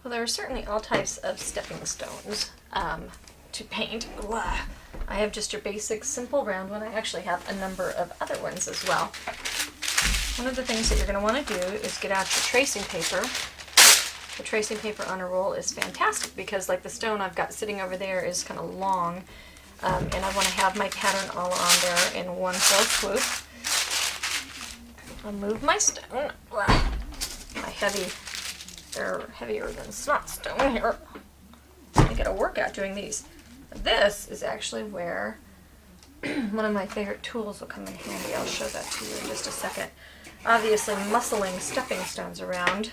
Well, there are certainly all types of stepping stones to paint. Blah. I have just your basic simple round one. I actually have a number of other ones as well. One of the things that you're going to want to do is get out your tracing paper. The tracing paper on a roll is fantastic because, like, the stone I've got sitting over there is kind of long, and I want to have my pattern all on there in one fell swoop. I'll move my stone. Blah. My heavy, they're heavier than snot stone here. I get a workout doing these. This is actually where one of my favorite tools will come in handy. I'll show that to you in just a second. Obviously, muscling stepping stones around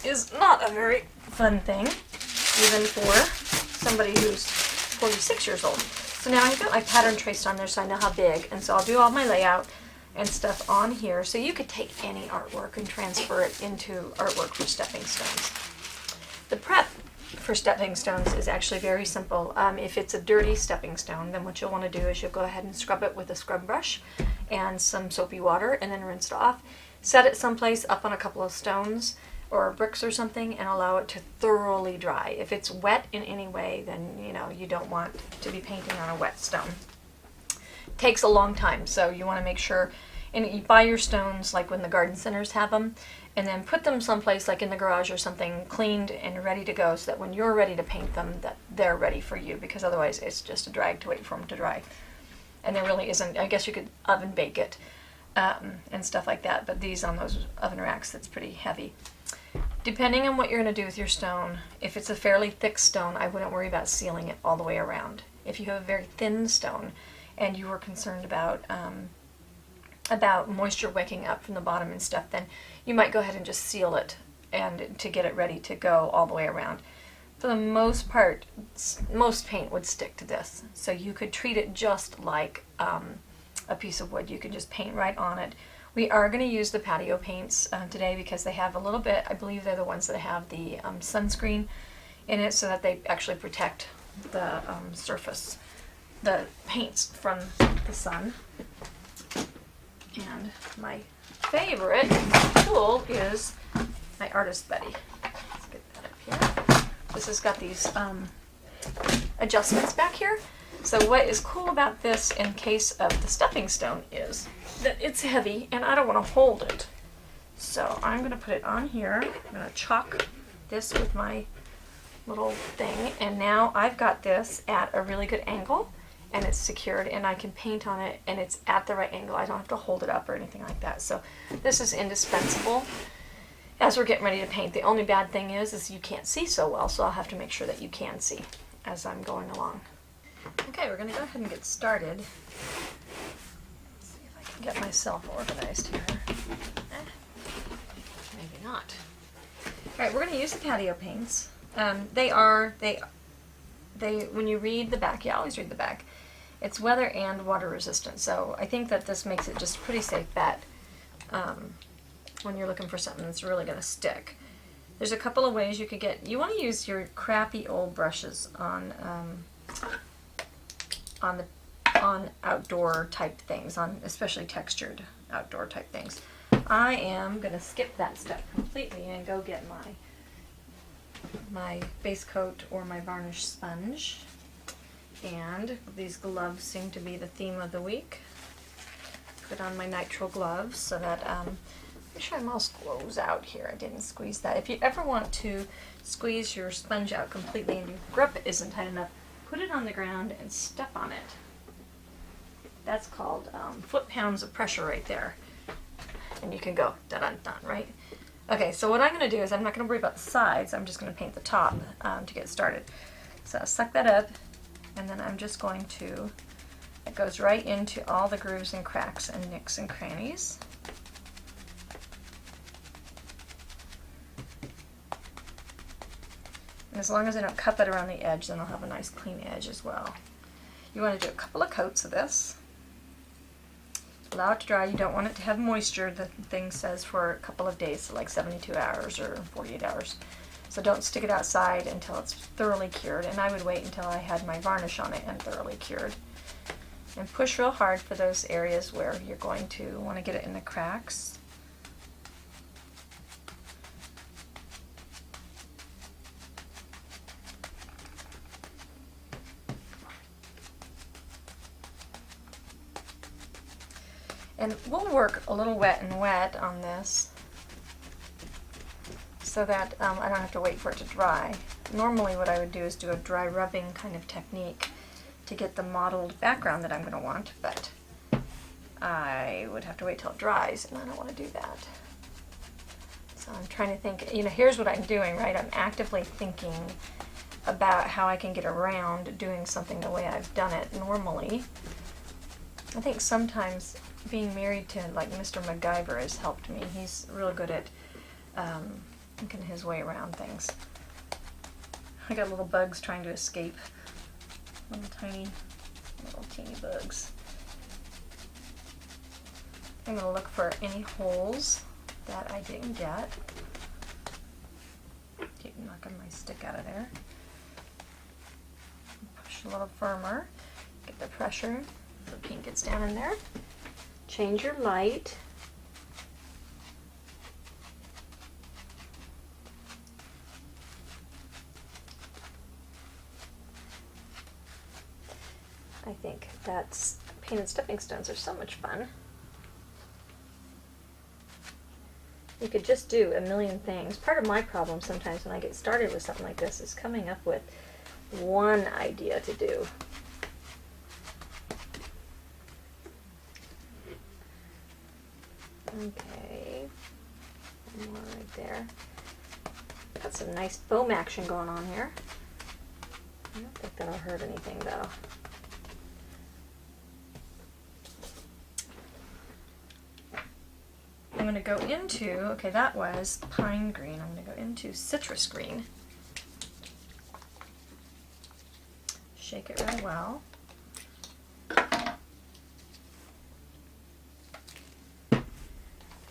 is not a very fun thing, even for somebody who's 46 years old. So now I've got my pattern traced on there so I know how big, and so I'll do all my layout and stuff on here. So you could take any artwork and transfer it into artwork for stepping stones. The prep for stepping stones is actually very simple. If it's a dirty stepping stone, then what you'll want to do is you'll go ahead and scrub it with a scrub brush and some soapy water, and then rinse it off. Set it someplace up on a couple of stones or bricks or something and allow it to thoroughly dry. If it's wet in any way, then you don't want to be painting on a wet stone. It takes a long time, so you want to make sure, and you buy your stones like when the garden centers have them, and then put them someplace like in the garage or something, cleaned and ready to go, so that when you're ready to paint them, that they're ready for you, because otherwise it's just a drag to wait for them to dry. And there really isn't, I guess you could oven bake it and stuff like that, but these on those oven racks, that's pretty heavy. Depending on what you're going to do with your stone, if it's a fairly thick stone, I wouldn't worry about sealing it all the way around. If you have a very thin stone and you were concerned about moisture wicking up from the bottom and stuff, then you might go ahead and just seal it and to get it ready to go all the way around. For the most part, most paint would stick to this, so you could treat it just like a piece of wood. You could just paint right on it. We are going to use the patio paints today because they have a little bit, I believe they're the ones that have the sunscreen in it, so that they actually protect the surface, the paints from the sun. And my favorite tool is my Artist Buddy. Let's get that up here. This has got these adjustments back here. So what is cool about this in case of the stepping stone is that it's heavy and I don't want to hold it. So I'm going to put it on here. I'm going to chalk this with my little thing, and now I've got this at a really good angle and it's secured, and I can paint on it and it's at the right angle. I don't have to hold it up or anything like that. So this is indispensable as we're getting ready to paint. The only bad thing is you can't see so well, so I'll have to make sure that you can see as I'm going along. Okay, we're going to go ahead and get started. Let's see if I can get myself organized here. Maybe not. Alright, we're going to use the patio paints. When you read the back, you always read the back, it's weather and water resistant, so I think that this makes it just a pretty safe bet when you're looking for something that's really going to stick. There's a couple of ways you could get, you want to use your crappy old brushes on outdoor type things, on especially textured outdoor type things. I am going to skip that step completely and go get my base coat or my varnish sponge, and these gloves seem to be the theme of the week. Put on my nitrile gloves so that make sure my mouse glows out here. I didn't squeeze that. If you ever want to squeeze your sponge out completely and your grip isn't tight enough, put it on the ground and step on it. That's called foot-pounds of pressure right there. And you can go dun-dun-dun, right? Okay, so what I'm going to do is I'm not going to worry about the sides. I'm just going to paint the top to get started. So suck that up, and then I'm just going to, it goes right into all the grooves and cracks and nicks and crannies. And as long as I don't cup it around the edge, then I'll have a nice clean edge as well. You want to do a couple of coats of this. Allow it to dry. You don't want it to have moisture. The thing says for a couple of days, so like 72 hours or 48 hours. So don't stick it outside until it's thoroughly cured, and I would wait until I had my varnish on it and thoroughly cured. And push real hard for those areas where you're going to want to get it in the cracks. And we'll work a little wet and wet on this so that I don't have to wait for it to dry. Normally what I would do is do a dry rubbing kind of technique to get the mottled background that I'm going to want, but I would have to wait till it dries, and I don't want to do that. So I'm trying to think, you know, here's what I'm doing, right? I'm actively thinking about how I can get around doing something the way I've done it normally. I think sometimes being married to like Mr. MacGyver has helped me. He's real good at thinking his way around things. I got little bugs trying to escape. Little teeny bugs. I'm going to look for any holes that I didn't get. Keep knocking my stick out of there. Push a little firmer. Get the pressure so the paint gets down in there. Change your light. I think that's painted stepping stones are so much fun. You could just do a million things. Part of my problem sometimes when I get started with something like this is coming up with one idea to do. Okay, one more right there. Got some nice foam action going on here. I don't think that'll hurt anything though. I'm going to go into, okay, that was pine green. I'm going to go into citrus green. Shake it really well.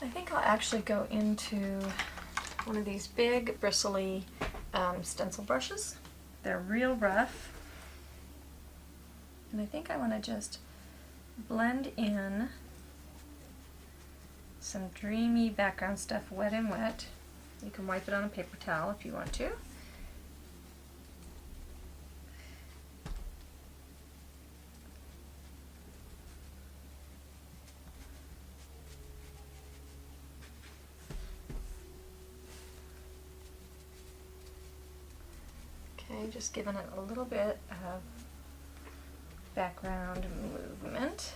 I think I'll actually go into one of these big bristly stencil brushes. They're real rough. And I think I want to just blend in some dreamy background stuff, wet and wet. You can wipe it on a paper towel if you want to. Okay, just giving it a little bit of background movement.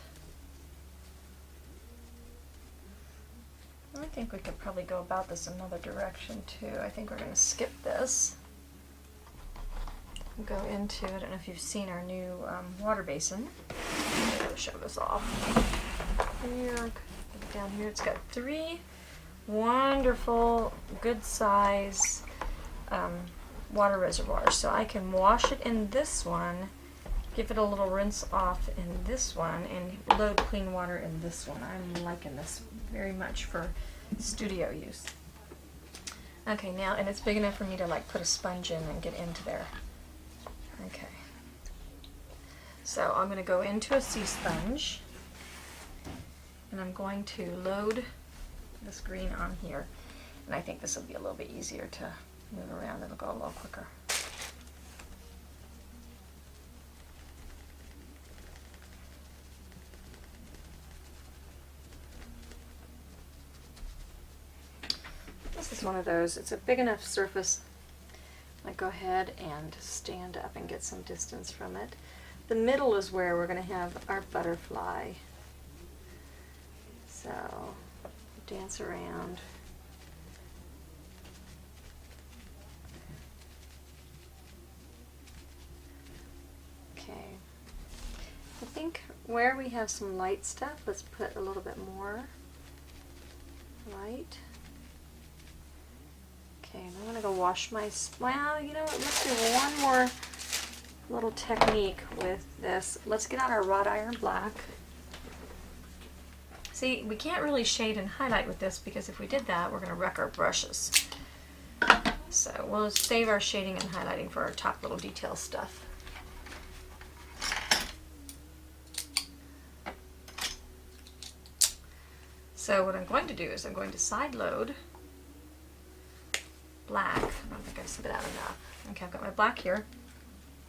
I think we could probably go about this another direction too. I think we're going to skip this. Go into, I don't know if you've seen our new water basin. I'll show this off. Here, down here it's got 3 wonderful, good size water reservoirs. So I can wash it in this one, give it a little rinse off in this one, and load clean water in this one. I'm liking this very much for studio use. Okay, now, and it's big enough for me to like put a sponge in and get into there. Okay. So I'm going to go into a sea sponge, and I'm going to load this green on here. And I think this will be a little bit easier to move around. It'll go a little quicker. This is one of those, it's a big enough surface. I go ahead and stand up and get some distance from it. The middle is where we're going to have our butterfly. So, dance around. Okay. I think where we have some light stuff, let's put a little bit more light. Okay, I'm going to go wash my, well, you know what, let's do one more little technique with this. Let's get out our wrought iron black. See, we can't really shade and highlight with this because if we did that, we're going to wreck our brushes. So we'll save our shading and highlighting for our top little detail stuff. So what I'm going to do is I'm going to side load black. I don't think I've spit out enough. Okay, I've got my black here.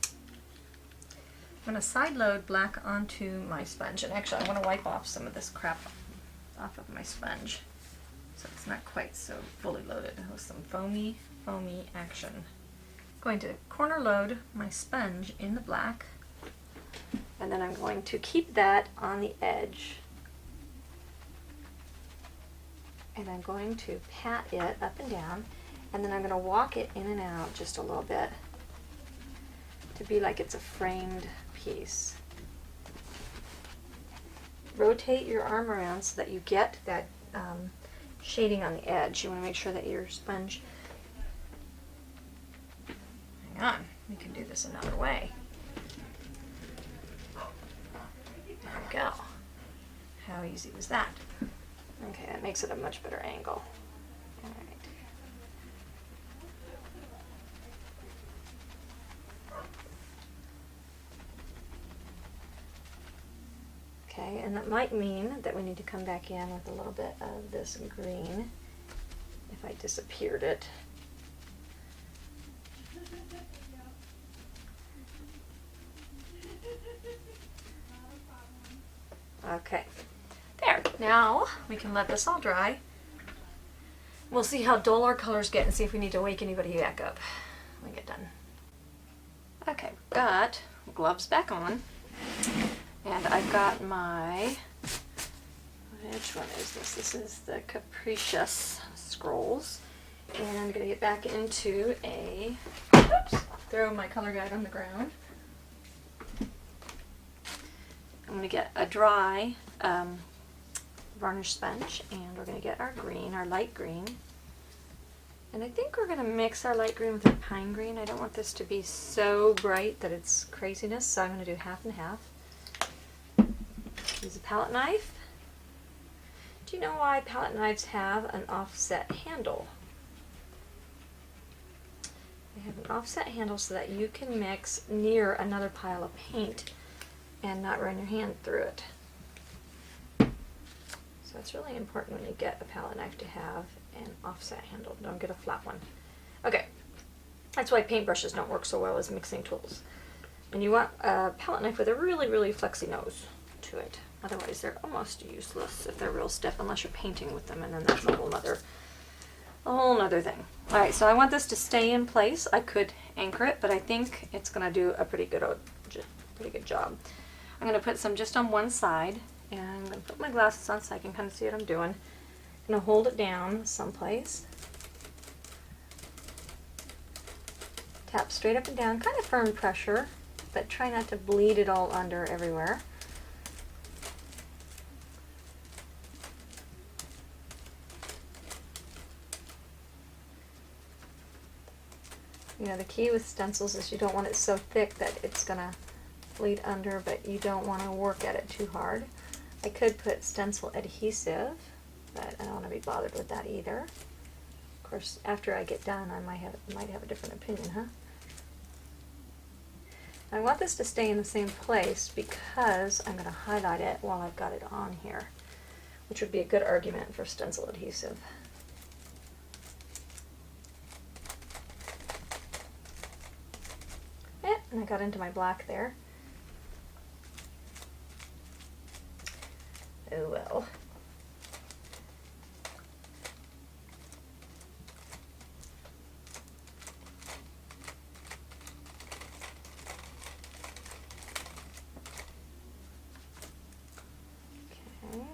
I'm going to side load black onto my sponge, and actually I want to wipe off some of this crap off of my sponge so it's not quite so fully loaded with some foamy action. Going to corner load my sponge in the black, and then I'm going to keep that on the edge, and I'm going to pat it up and down, and then I'm going to walk it in and out just a little bit to be like it's a framed piece. Rotate your arm around so that you get that shading on the edge. You want to make sure that your sponge... Hang on, we can do this another way. There we go. How easy was that? Okay, that makes it a much better angle. All right. Okay, and that might mean that we need to come back in with a little bit of this green if I disappeared it. Okay, there. Now we can let this all dry. We'll see how dull our colors get and see if we need to wake anybody back up when we get done. Okay, got gloves back on. And I've got my, which one is this? This is the Capricious Scrolls. And I'm going to get back into a, oops, throw my color guide on the ground. I'm going to get a dry varnish sponge, and we're going to get our green, our light green. And I think we're going to mix our light green with our pine green. I don't want this to be so bright that it's craziness, so I'm going to do half and half. Use a palette knife. Do you know why palette knives have an offset handle? They have an offset handle so that you can mix near another pile of paint and not run your hand through it. So it's really important when you get a palette knife to have an offset handle. Don't get a flat one. Okay, that's why paintbrushes don't work so well as mixing tools. And you want a palette knife with a really flexy nose to it. Otherwise they're almost useless if they're real stiff, unless you're painting with them, and then that's a whole nother thing. Alright, so I want this to stay in place. I could anchor it, but I think it's going to do a pretty good job. I'm going to put some just on one side, and I'm going to put my glasses on so I can kind of see what I'm doing. I'm going to hold it down someplace. Tap straight up and down, kind of firm pressure, but try not to bleed it all under everywhere. You know, the key with stencils is you don't want it so thick that it's going to bleed under, but you don't want to work at it too hard. I could put stencil adhesive, but I don't want to be bothered with that either. Of course, after I get done, I might have a different opinion, huh? I want this to stay in the same place because I'm going to highlight it while I've got it on here, which would be a good argument for stencil adhesive. And I got into my black there. Oh well. Okay.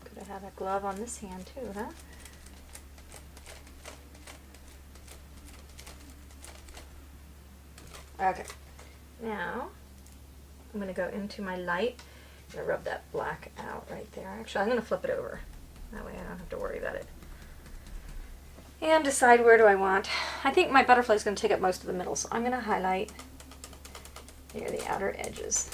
Could have had a glove on this hand too, huh? Okay, now I'm going to go into my light. I'm going to rub that black out right there. Actually, I'm going to flip it over. That way I don't have to worry about it. And decide where do I want. I think my butterfly is going to take up most of the middle, so I'm going to highlight near the outer edges.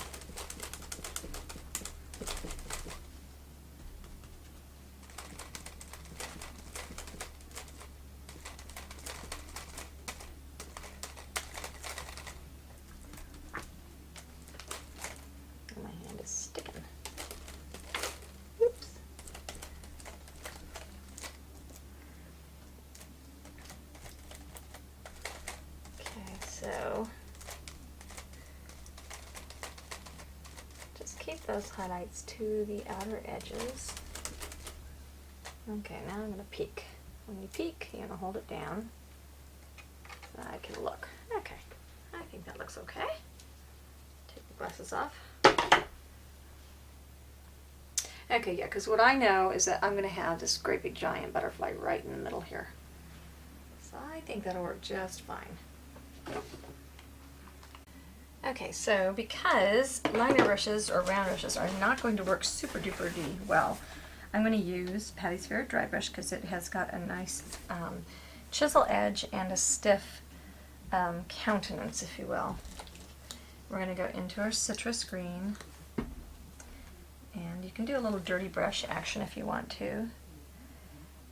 So just keep those highlights to the outer edges. Okay, now I'm going to peek. When you peek, you're going to hold it down so I can look. Okay, I think that looks okay. Take the glasses off. Okay, yeah, because what I know is that I'm going to have this great big giant butterfly right in the middle here. So I think that'll work just fine. Okay, so because liner brushes or round brushes are not going to work super duper well, I'm going to use Patty's Favorite dry brush because it has got a nice chisel edge and a stiff countenance, if you will. We're going to go into our citrus green, and you can do a little dirty brush action if you want to.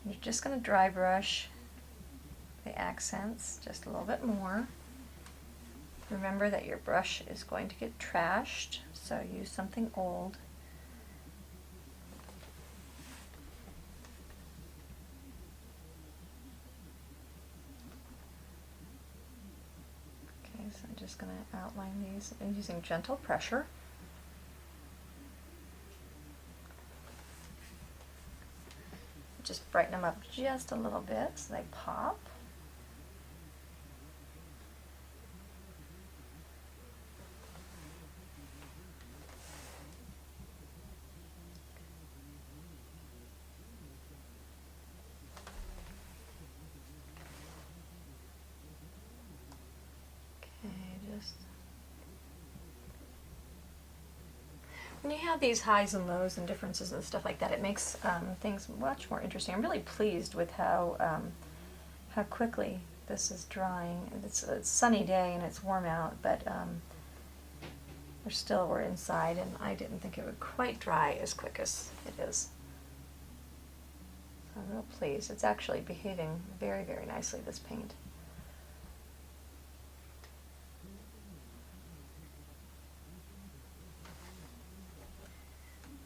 You're just going to dry brush the accents just a little bit more. Remember that your brush is going to get trashed, so use something old. Okay, so I'm just going to outline these using gentle pressure. Just brighten them up just a little bit so they pop. When you have these highs and lows and differences and stuff like that, it makes things much more interesting. I'm really pleased with how quickly this is drying. It's a sunny day and it's warm out, but we're inside, and I didn't think it would quite dry as quick as it is. So I'm real pleased. It's actually behaving very, very nicely, this paint.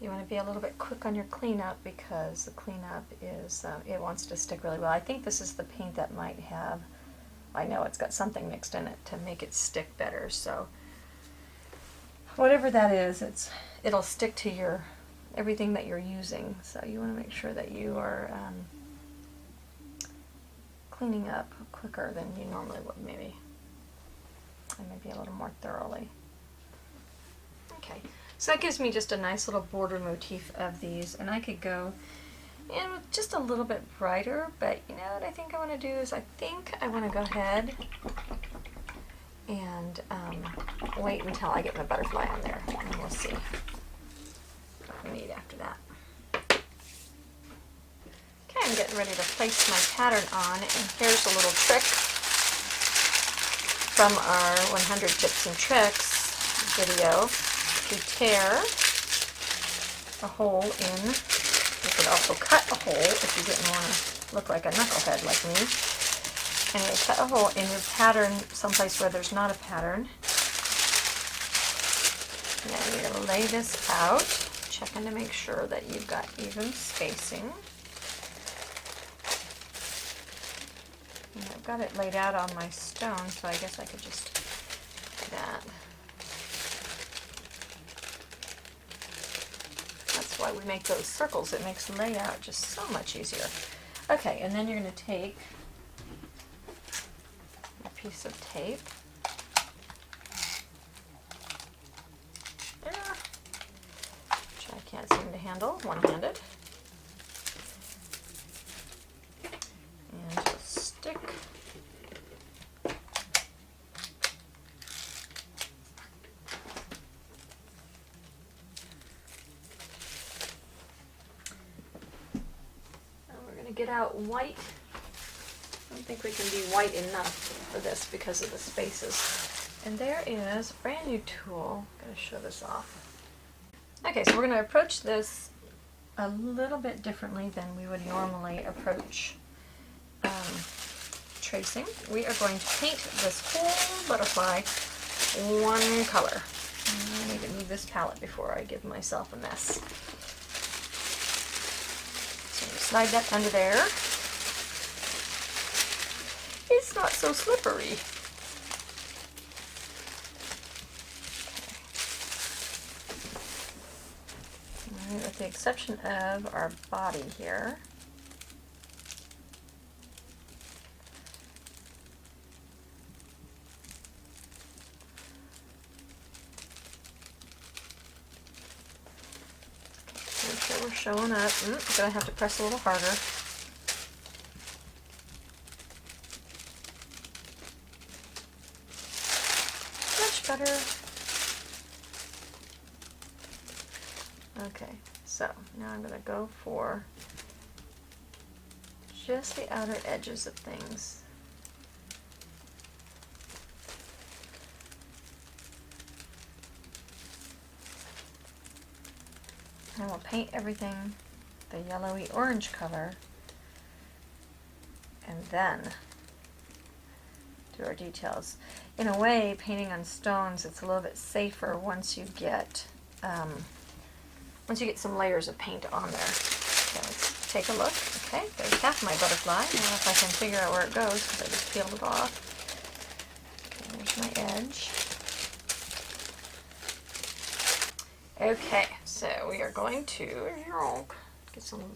You want to be a little bit quick on your cleanup because the cleanup is, it wants to stick really well. I think this is the paint that might have, I know it's got something mixed in it to make it stick better, so whatever that is, it'll stick to everything that you're using, so you want to make sure that you are cleaning up quicker than you normally would, maybe, and maybe a little more thoroughly. Okay. So that gives me just a nice little border motif of these, and I could go in with just a little bit brighter, but you know what I think I want to do is I think I want to go ahead and wait until I get my butterfly on there, and we'll see what we need after that. Okay, I'm getting ready to place my pattern on, and here's a little trick from our 100 Tips and Tricks video. To tear a hole in, you could also cut a hole if you didn't want to look like a knucklehead like me. And you cut a hole in your pattern someplace where there's not a pattern. Now you're going to lay this out, checking to make sure that you've got even spacing. And I've got it laid out on my stone, so I guess I could just do that. That's why we make those circles. It makes the layout just so much easier. Okay, and then you're going to take a piece of tape. Which I can't seem to handle one-handed. And just stick get out white. I don't think we can be white enough for this because of the spaces. And there is a brand new tool. I'm going to show this off. Okay, so we're going to approach this a little bit differently than we would normally approach tracing. We are going to paint this whole butterfly one color. I need to move this palette before I give myself a mess. Slide that under there. It's not so slippery. Okay. Right, with the exception of our body here. showing up. Gonna have to press a little harder. Much better. Okay, so now I'm gonna go for just the outer edges of things. And we'll paint everything the yellowy orange color, and then do our details. In a way, painting on stones, it's a little bit safer once you get some layers of paint on there. So let's take a look. Okay, there's half my butterfly. I don't know if I can figure out where it goes because I just peeled it off. Okay, there's my edge. Okay, so we are going to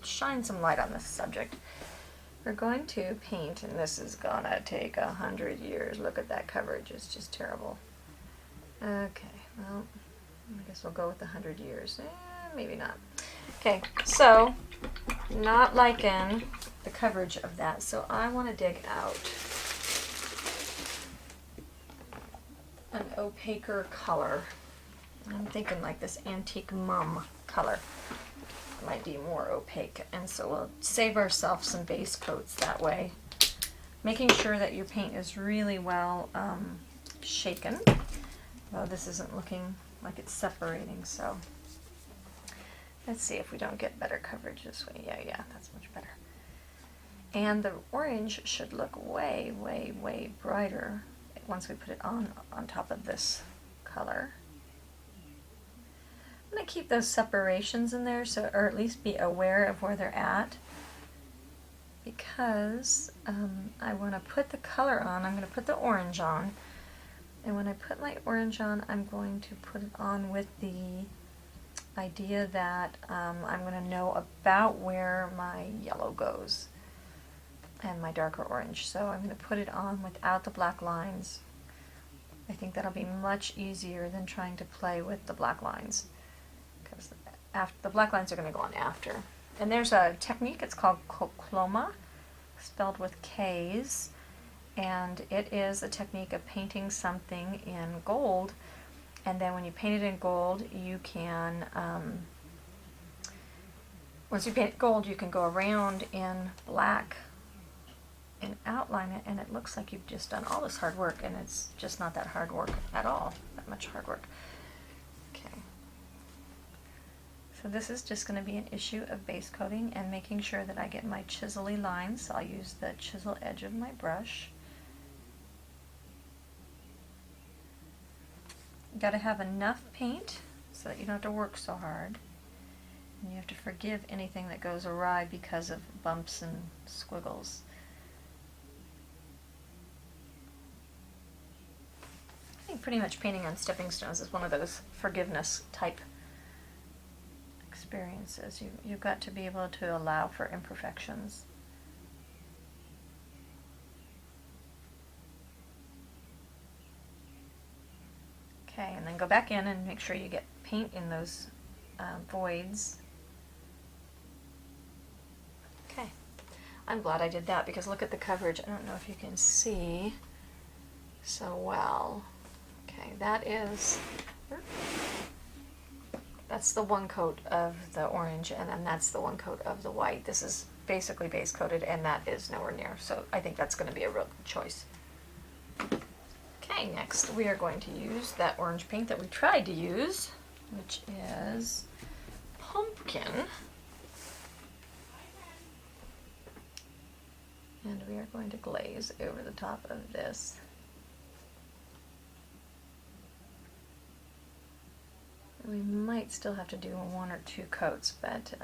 shine some light on this subject. We're going to paint, and this is gonna take 100 years. Look at that coverage, it's just terrible. Okay, well, I guess we'll go with 100 years. Maybe not. Okay, so not liking the coverage of that, so I want to dig out an opaquer color. I'm thinking like this antique mum color might be more opaque, and so we'll save ourselves some base coats that way, making sure that your paint is really well shaken. Well, this isn't looking like it's separating, so let's see if we don't get better coverage this way. Yeah, that's much better. And the orange should look way, way, way brighter once we put it on top of this color. I'm going to keep those separations in there, so, or at least be aware of where they're at, because I want to put the color on. I'm going to put the orange on, and when I put my orange on, I'm going to put it on with the idea that I'm going to know about where my yellow goes and my darker orange. So I'm going to put it on without the black lines. I think that'll be much easier than trying to play with the black lines, because the black lines are going to go on after. And there's a technique, it's called cloma, spelled with K's, and it is a technique of painting something in gold, and then when you paint it in gold, you can, once you paint gold, you can go around in black and outline it, and it looks like you've just done all this hard work, and it's just not that hard work at all, that much hard work. Okay. So this is just going to be an issue of base coating and making sure that I get my chisel-y lines. So I'll use the chisel edge of my brush. You got to have enough paint so that you don't have to work so hard. And you have to forgive anything that goes awry because of bumps and squiggles. I think pretty much painting on stepping stones is one of those forgiveness type experiences. You've got to be able to allow for imperfections. Okay, and then go back in and make sure you get paint in those voids. Okay, I'm glad I did that because look at the coverage. I don't know if you can see so well. Okay, that's the one coat of the orange, and then that's the one coat of the white. This is basically base coated, and that is nowhere near, so I think that's going to be a real good choice. Okay, next we are going to use that orange paint that we tried to use, which is pumpkin. And we are going to glaze over the top of this. We might still have to do 1 or 2 coats, but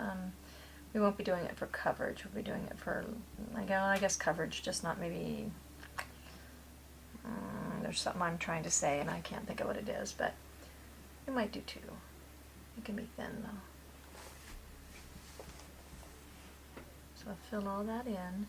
we won't be doing it for coverage. We'll be doing it for, I guess coverage, just not maybe, there's something I'm trying to say and I can't think of what it is, but we might do 2. It can be thin though. So I'll fill all that in.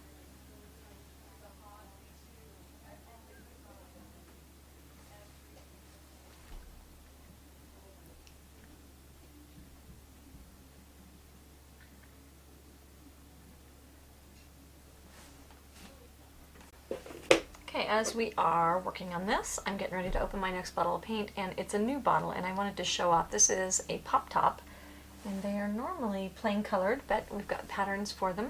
Okay, as we are working on this, I'm getting ready to open my next bottle of paint, and it's a new bottle, and I wanted to show off. This is a pop top, and they are normally plain colored, but we've got patterns for them.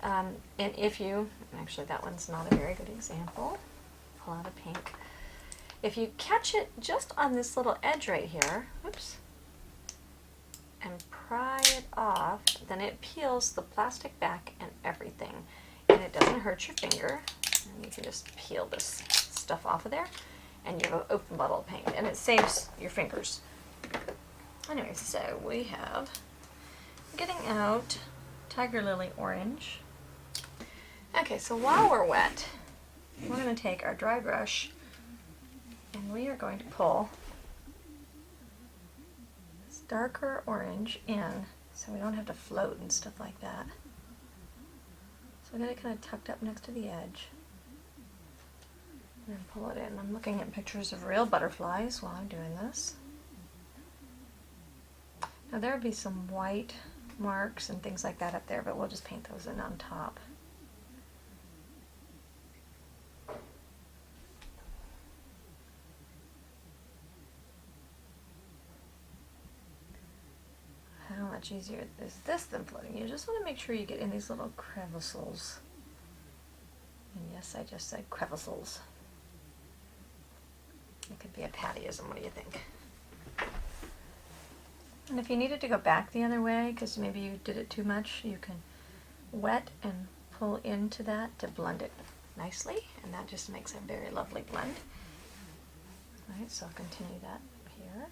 And if you, actually that one's not a very good example. Pull out a pink. If you catch it just on this little edge right here, oops, and pry it off, then it peels the plastic back and everything. And it doesn't hurt your finger. And you can just peel this stuff off of there, and you have an open bottle of paint, and it saves your fingers. Anyway, so we have, getting out Tiger Lily Orange. Okay, so while we're wet, we're going to take our dry brush, and we are going to pull this darker orange in, so we don't have to float and stuff like that. So I got it kind of tucked up next to the edge. And then pull it in. I'm looking at pictures of real butterflies while I'm doing this. Now there'll be some white marks and things like that up there, but we'll just paint those in on top. How much easier is this than floating? You just want to make sure you get in these little crevices. And yes, I just said crevices. It could be a pattyism. What do you think? And if you needed to go back the other way, because maybe you did it too much, you can wet and pull into that to blend it nicely, and that just makes a very lovely blend. All right, so I'll continue that here.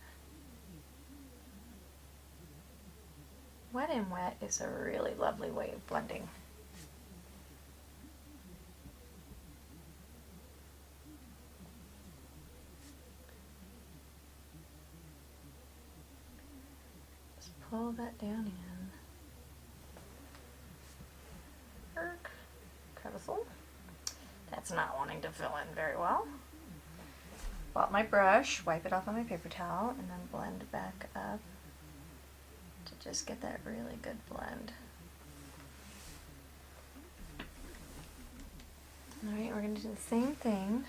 Wet and wet is a really lovely way of blending. Pull that down in. Crevice. That's not wanting to fill in very well. Pull out my brush, wipe it off on my paper towel, and then blend back up to just get that really good blend. Alright, we're going to do the same thing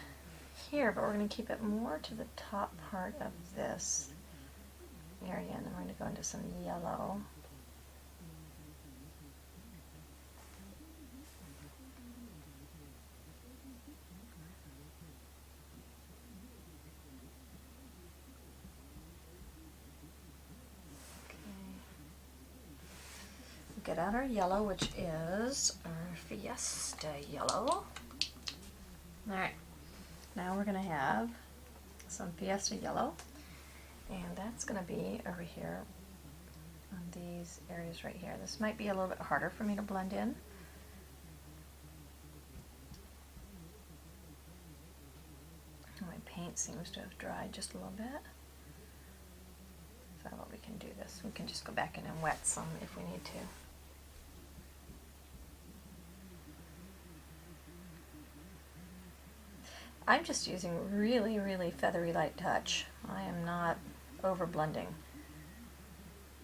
here, but we're going to keep it more to the top part of this area, and then we're going to go into some yellow. Okay. Get out our yellow, which is our Fiesta yellow. Alright, now we're going to have some Fiesta yellow. And that's going to be over here on these areas right here. This might be a little bit harder for me to blend in. My paint seems to have dried just a little bit. So what we can do this, we can just go back in and wet some if we need to. I'm just using really, really feathery light touch. I am not over blending.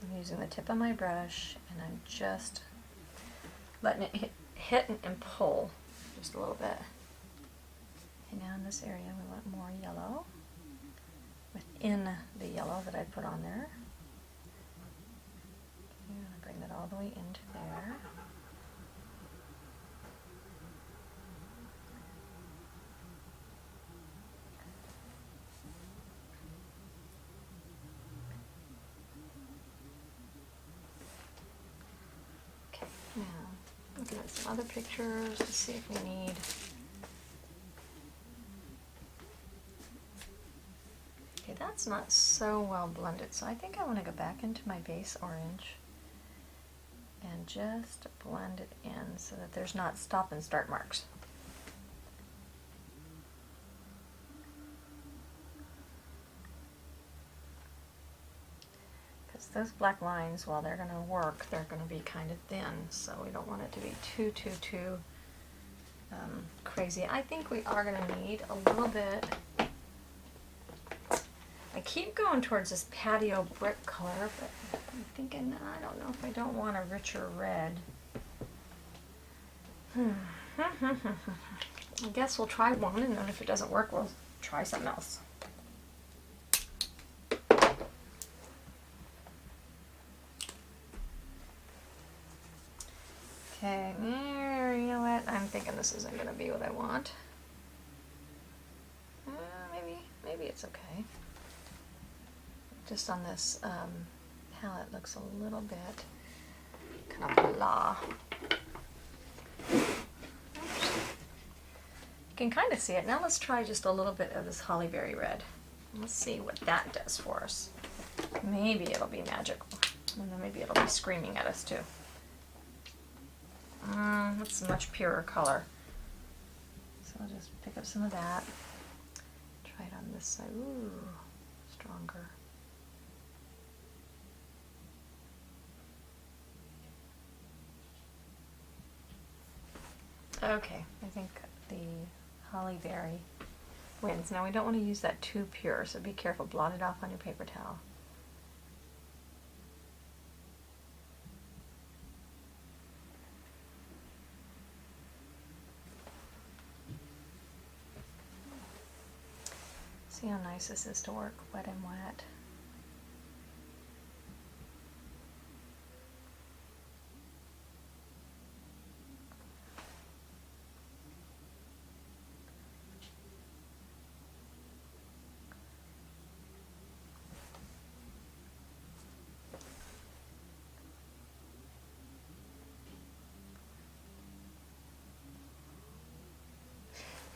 I'm using the tip of my brush, and I'm just letting it hit and pull just a little bit. And now in this area we want more yellow within the yellow that I put on there. Okay, I'll bring that all the way into there. Now, looking at some other pictures to see if we need. Okay, that's not so well blended, so I think I want to go back into my base orange and just blend it in so that there's not stop and start marks. Those black lines, while they're going to work, they're going to be kind of thin, so we don't want it to be too crazy. I think we are going to need a little bit. I keep going towards this patio brick color, but I'm thinking, I don't know if I don't want a richer red. I guess we'll try one, and then if it doesn't work, we'll try something else. Okay, you know what? I'm thinking this isn't going to be what I want. Maybe it's okay. Just on this palette looks a little bit kind of blah. You can kind of see it. Now let's try just a little bit of this hollyberry red. Let's see what that does for us. Maybe it'll be magical. And then maybe it'll be screaming at us too. That's a much purer color. So I'll just pick up some of that. Try it on this side. Ooh, stronger. Okay, I think the hollyberry wins. Now we don't want to use that too pure, so be careful. Blot it off on your paper towel. See how nice this is to work wet and wet.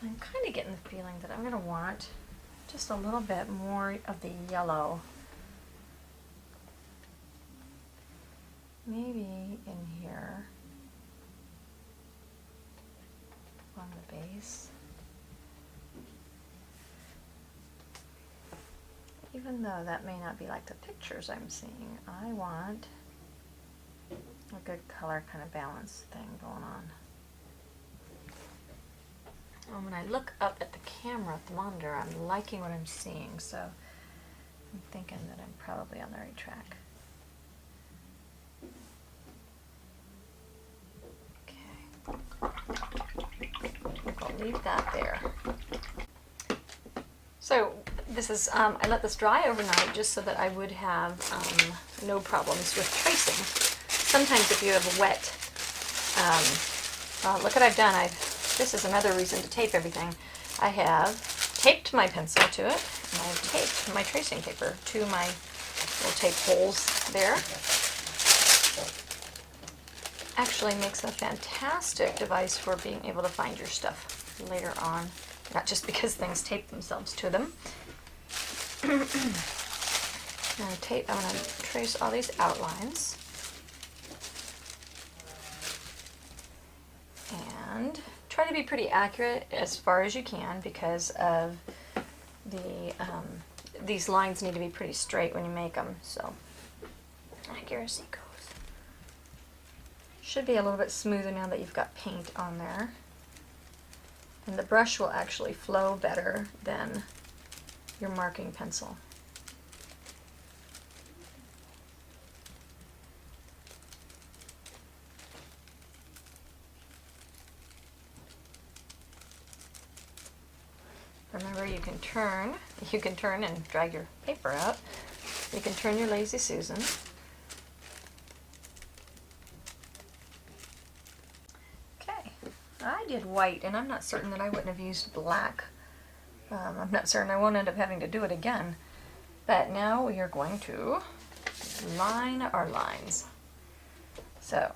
I'm kind of getting the feeling that I'm going to want just a little bit more of the yellow. Maybe in here on the base. Even though that may not be like the pictures I'm seeing, I want a good color kind of balance thing going on. And when I look up at the camera at the monitor, I'm liking what I'm seeing, so I'm thinking that I'm probably on the right track. Okay, I'll leave that there. So this is, I let this dry overnight just so that I would have no problems with tracing. Sometimes if you have a wet, look what I've done. This is another reason to tape everything. I have taped my pencil to it, and I have taped my tracing paper to my little tape holes there. Actually makes a fantastic device for being able to find your stuff later on, not just because things tape themselves to them. I'm going to trace all these outlines. And try to be pretty accurate as far as you can because of the these lines need to be pretty straight when you make them, so accuracy goes. Should be a little bit smoother now that you've got paint on there, and the brush will actually flow better than your marking pencil. Remember, you can turn and drag your paper out. You can turn your Lazy Susan. Okay, I did white, and I'm not certain that I wouldn't have used black. I'm not certain I won't end up having to do it again. But now we are going to line our lines. So,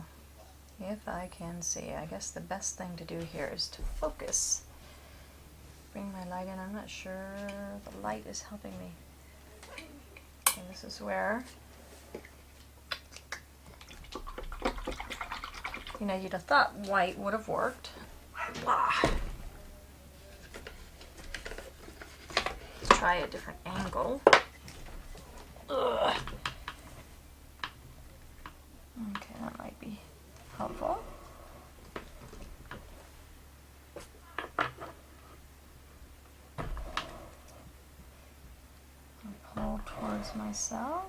if I can see, I guess the best thing to do here is to focus. Bring my light in. I'm not sure the light is helping me. Okay, this is where, you know, you'd have thought white would have worked. Blah. Let's try a different angle. Ugh. Okay, that might be helpful. Towards myself.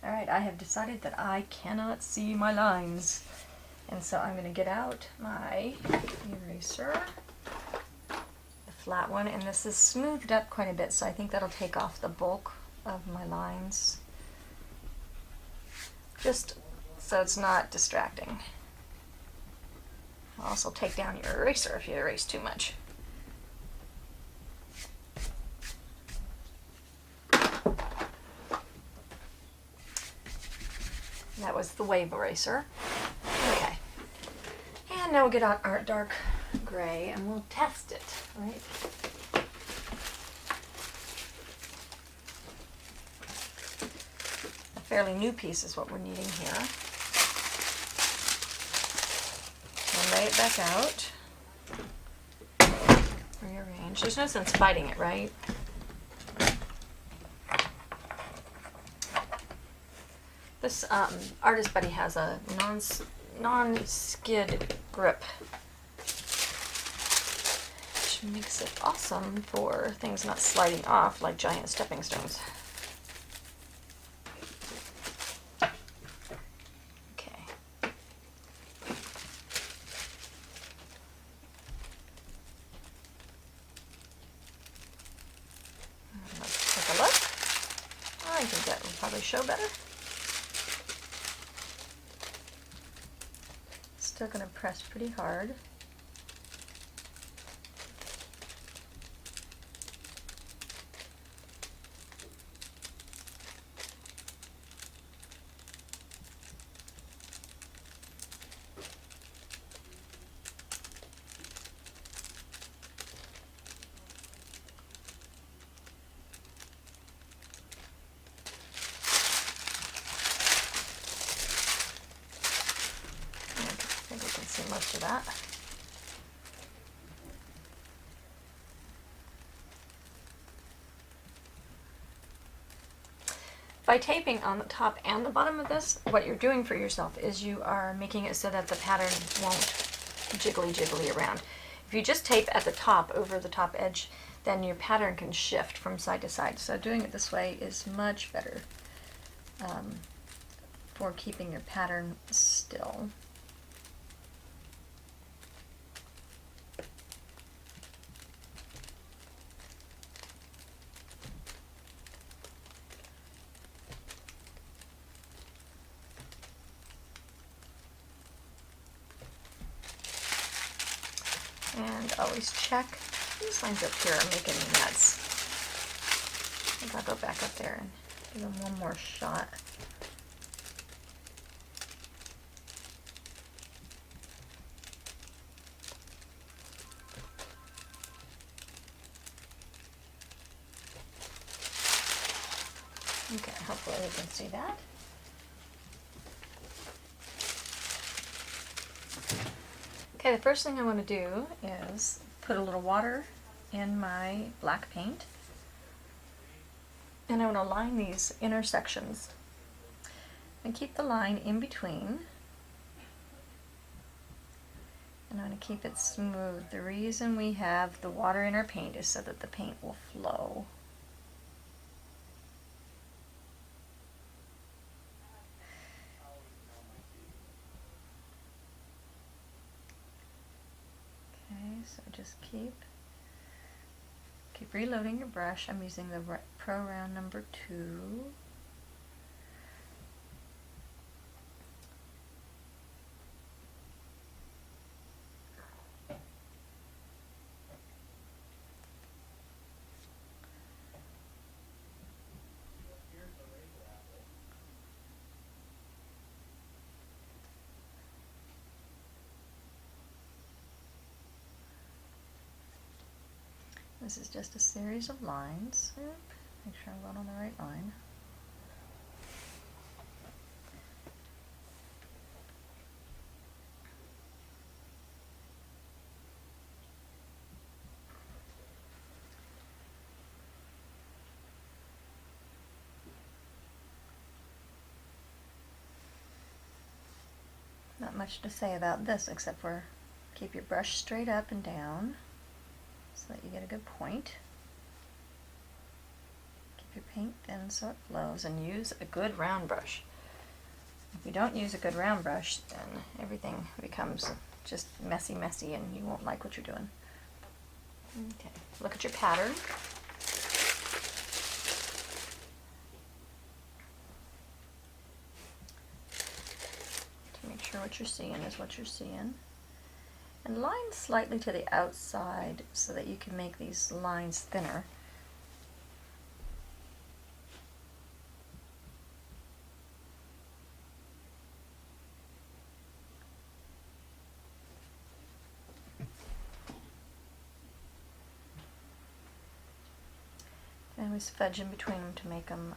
Alright, I have decided that I cannot see my lines. And so I'm going to get out my eraser, the flat one, and this is smoothed up quite a bit, so I think that'll take off the bulk of my lines, just so it's not distracting. I'll also take down your eraser if you erase too much. That was the wave eraser. Okay. And now we'll get out our dark gray and we'll test it, right? A fairly new piece is what we're needing here. We'll lay it back out. Rearrange. There's no sense fighting it, right? This Artist Buddy has a non-skid grip, which makes it awesome for things not sliding off like giant stepping stones. Okay. Let's take a look. I think that will probably show better. Still going to press pretty hard. Most of that. By taping on the top and the bottom of this, what you're doing for yourself is you are making it so that the pattern won't jiggly around. If you just tape at the top over the top edge, then your pattern can shift from side to side. So doing it this way is much better for keeping your pattern still. And always check. These lines up here are making me nuts. I think I'll go back up there and give them one more shot. Okay, hopefully you can see that. Okay, the first thing I want to do is put a little water in my black paint, and I want to line these intersections and keep the line in between, and I'm going to keep it smooth. The reason we have the water in our paint is so that the paint will flow. So just keep reloading your brush. I'm using the Pro Round number 2. This is just a series of lines. Make sure I'm going on the right line. Not much to say about this except for keep your brush straight up and down so that you get a good point. Keep your paint thin so it flows, and use a good round brush. If you don't use a good round brush, then everything becomes just messy and you won't like what you're doing. Okay, look at your pattern. To make sure what you're seeing is what you're seeing. And line slightly to the outside so that you can make these lines thinner. And we fudge in between them to make them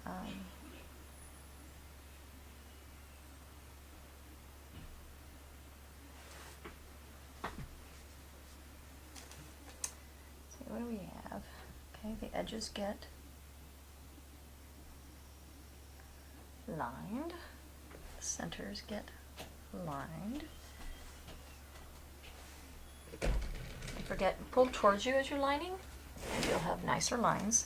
see, what do we have? Okay, the edges get lined, the centers get lined. Don't forget, pull towards you as you're lining, and you'll have nicer lines.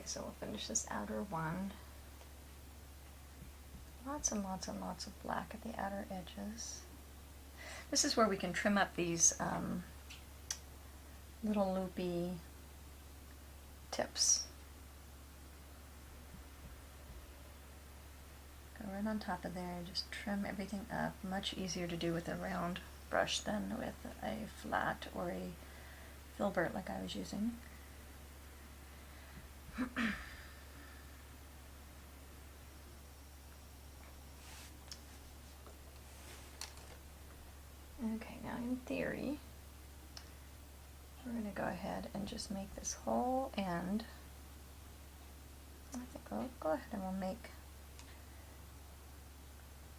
So we'll finish this outer one. Lots and lots and lots of black at the outer edges. This is where we can trim up these little loopy tips. Go right on top of there and just trim everything up. Much easier to do with a round brush than with a flat or a filbert like I was using. Okay, now in theory, we're going to go ahead and just make this whole end. I think we'll go ahead and we'll make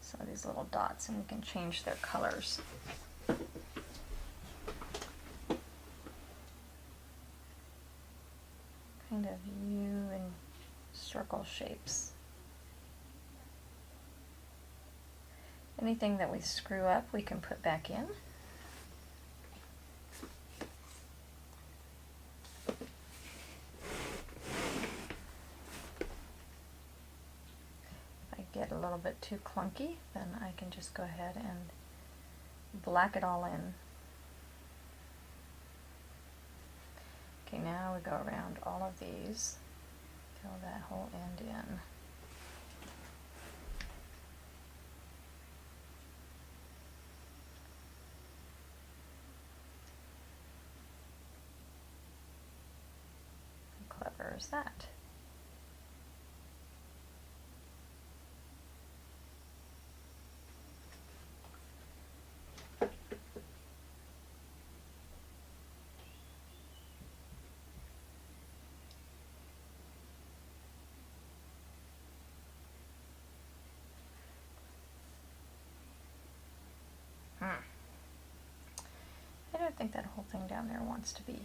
some of these little dots and we can change their colors. Kind of U and circle shapes. Anything that we screw up, we can put back in. If I get a little bit too clunky, then I can just go ahead and black it all in. Okay, now we go around all of these, fill that whole end in. How clever is that? I don't think that whole thing down there wants to be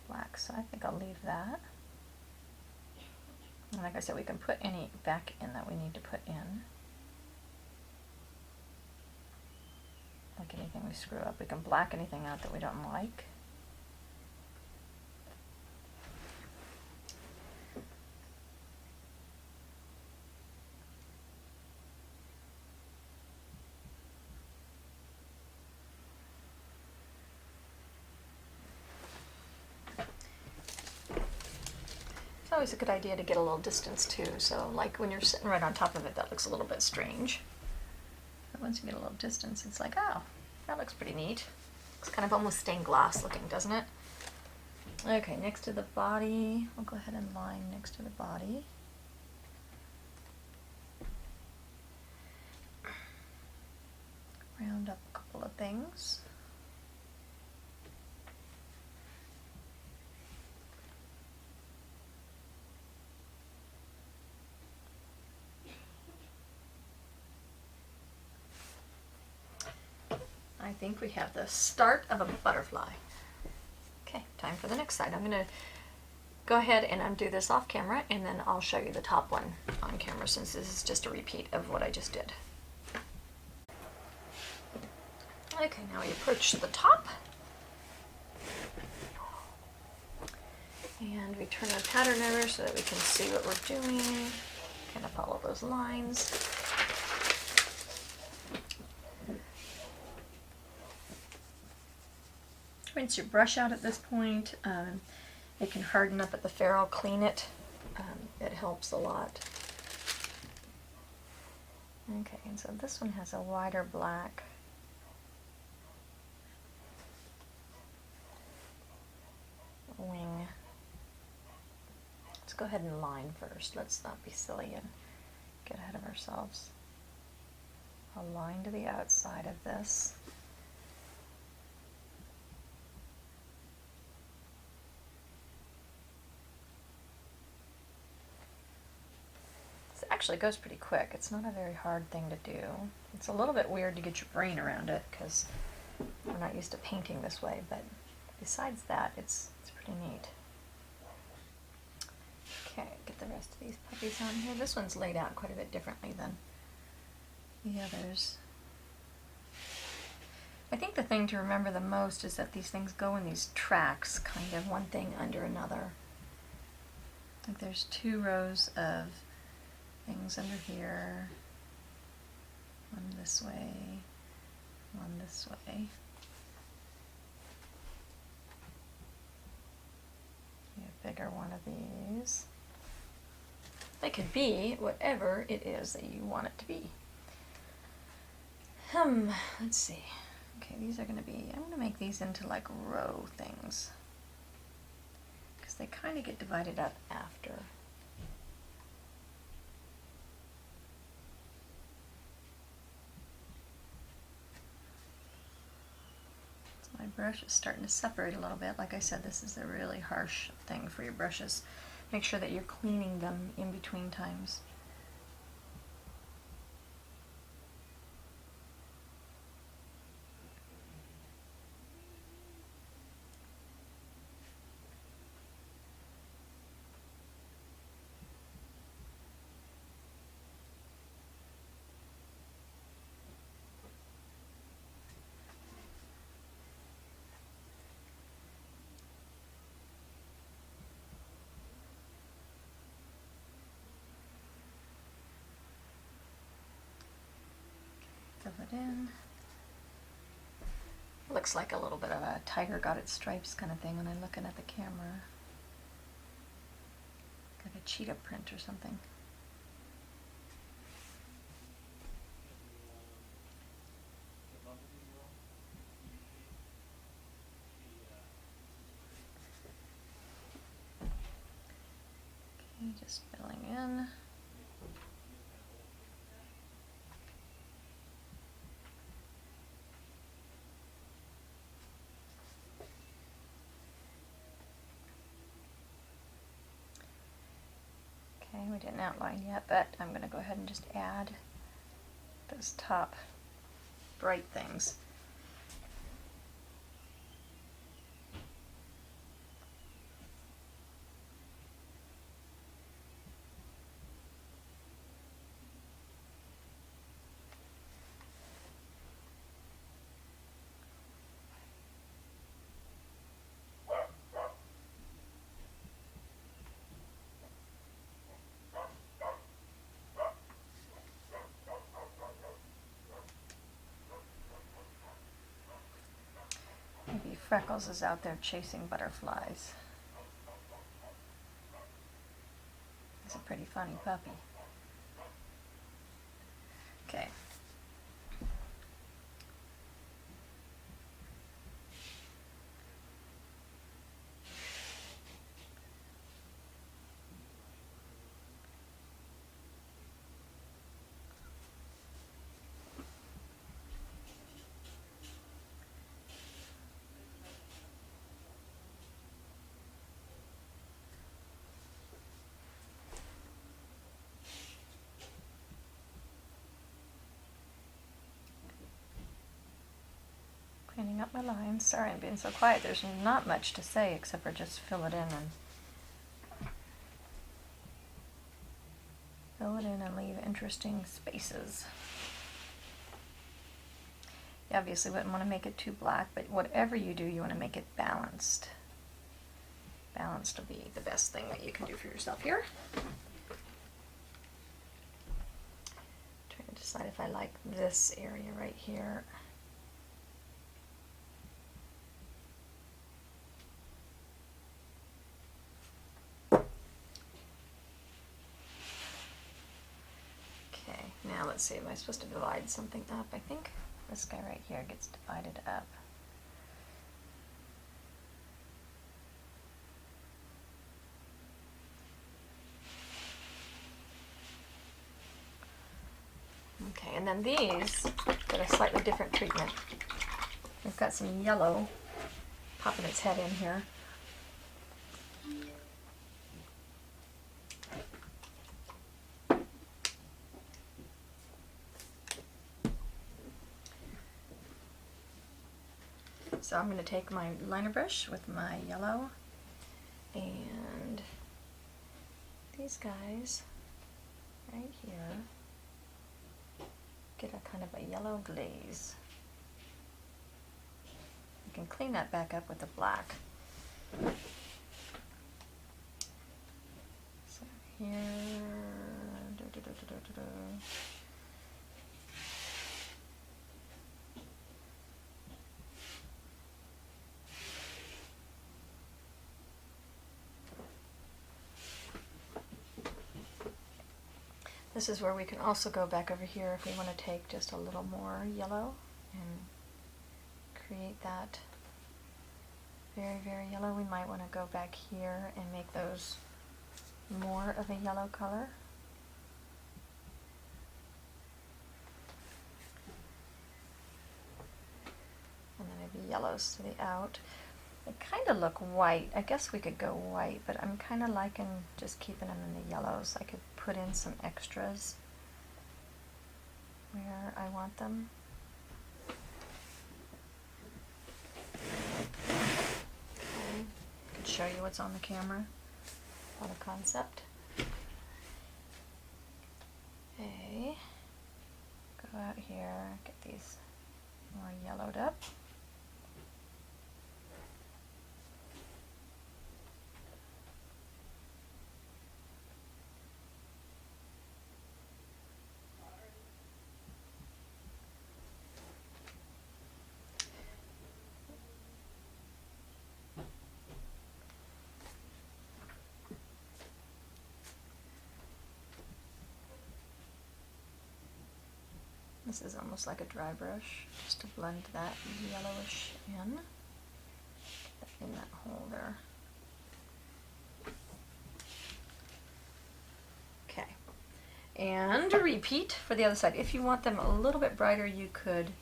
black, so I think I'll leave that. And like I said, we can put any back in that we need to put in. Like anything we screw up, we can black anything out that we don't like. It's always a good idea to get a little distance too, so like when you're sitting right on top of it, that looks a little bit strange. But once you get a little distance, it's like, oh, that looks pretty neat. Looks kind of almost stained glass looking, doesn't it? Okay, next to the body, we'll go ahead and line next to the body. Round up a couple of things. think we have the start of a butterfly. Okay, time for the next side. I'm going to go ahead and undo this off camera, and then I'll show you the top one on camera, since this is just a repeat of what I just did. Okay, now we approach the top. And we turn our pattern over so that we can see what we're doing. Kind of follow those lines. Rinse your brush out at this point. It can harden up at the ferrule. Clean it. It helps a lot. Okay, and so this one has a wider black. Wing. Let's go ahead and line first. Let's not be silly and get ahead of ourselves. I'll line to the outside of this. This actually goes pretty quick. It's not a very hard thing to do. It's a little bit weird to get your brain around it because we're not used to painting this way, but besides that, it's pretty neat. Okay, get the rest of these puppies on here. This one's laid out quite a bit differently than the others. I think the thing to remember the most is that these things go in these tracks, kind of one thing under another. Like there's 2 rows of things under here. One this way, one this way. A bigger one of these. They could be whatever it is that you want it to be. Let's see. Okay, these are going to be, I'm going to make these into like row things, because they kind of get divided up after. My brush is starting to separate a little bit. Like I said, this is a really harsh thing for your brushes. Make sure that you're cleaning them in between times. Fill it in. Looks like a little bit of a tiger got its stripes kind of thing when I'm looking at the camera. Like a cheetah print or something. Okay, just filling in. Okay, we didn't outline yet, but I'm going to go ahead and just add those top bright things. Maybe Freckles is out there chasing butterflies. He's a pretty funny puppy. Okay. filling up my lines. Sorry, I'm being so quiet. There's not much to say except for just fill it in and leave interesting spaces. You obviously wouldn't want to make it too black, but whatever you do, you want to make it balanced. Balanced will be the best thing that you can do for yourself here. Trying to decide if I like this area right here. Okay, now let's see, am I supposed to divide something up? I think this guy right here gets divided up. Okay, and then these get a slightly different treatment. We've got some yellow popping its head in here. So I'm going to take my liner brush with my yellow and these guys right here get a kind of a yellow glaze. You can clean that back up with the black. So here, this is where we can also go back over here if we want to take just a little more yellow and create that very, very yellow. We might want to go back here and make those more of a yellow color. And then maybe yellows to the out. They kind of look white. I guess we could go white, but I'm kind of liking just keeping them in the yellows. I could put in some extras where I want them. Okay. I could show you what's on the camera on the concept. Okay. Go out here, get these more yellowed up. This is almost like a dry brush, just to blend that yellowish in. Get that in that hole there. Okay, and repeat for the other side. If you want them a little bit brighter, you could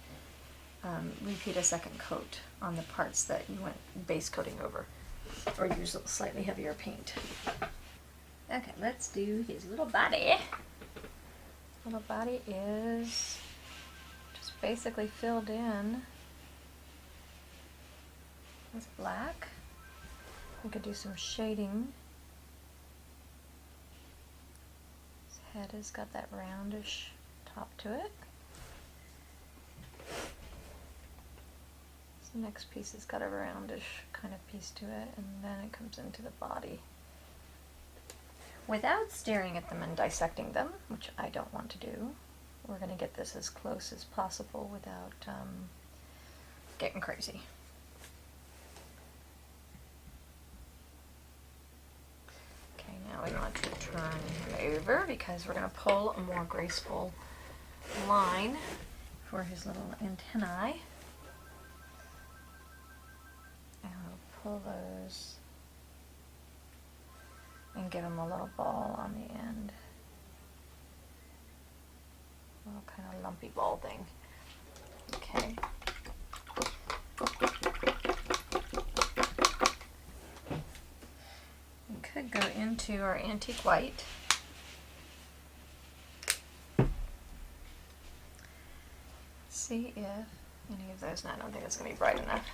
repeat a second coat on the parts that you went base coating over, or use a slightly heavier paint. Okay, let's do his little body. Little body is basically filled in with black. We could do some shading. His head has got that roundish top to it. This next piece has got a roundish kind of piece to it, and then it comes into the body. Without staring at them and dissecting them, which I don't want to do, we're going to get this as close as possible without getting crazy. Okay, now we want to turn him over because we're going to pull a more graceful line for his little antennae. And we'll pull those and give him a little ball on the end. A little kind of lumpy ball thing. Okay. We could go into our antique white. See if any of those. No, I don't think it's going to be bright enough.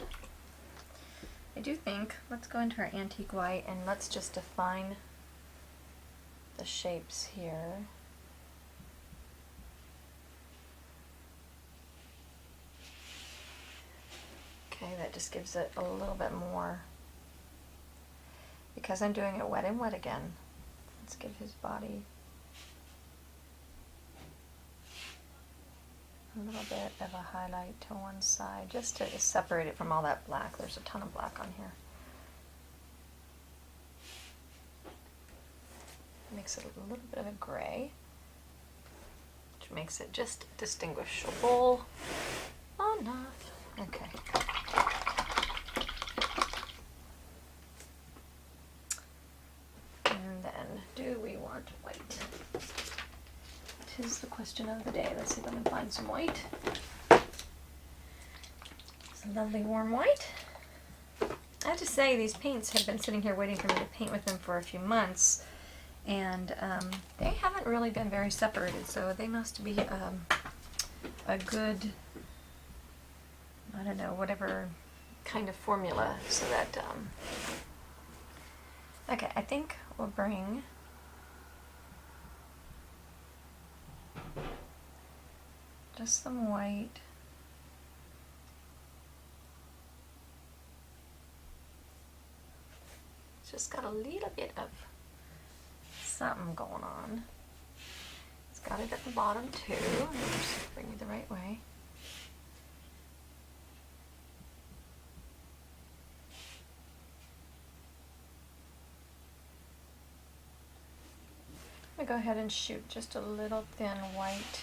I do think, let's go into our antique white and let's just define the shapes here. Okay, that just gives it a little bit more. Because I'm doing it wet and wet again, let's give his body a little bit of a highlight to one side, just to separate it from all that black. There's a ton of black on here. Makes it a little bit of a gray, which makes it just distinguishable enough. Okay. And then, do we want white? Tis the question of the day. Let's see if I can find some white. Some lovely warm white. I have to say, these paints have been sitting here waiting for me to paint with them for a few months, and they haven't really been very separated, so they must be a good, I don't know, whatever kind of formula, so that, okay, I think we'll bring just some white. It's just got a little bit of something going on. It's got it at the bottom too. Just bring it the right way. I'm going to go ahead and shoot just a little thin white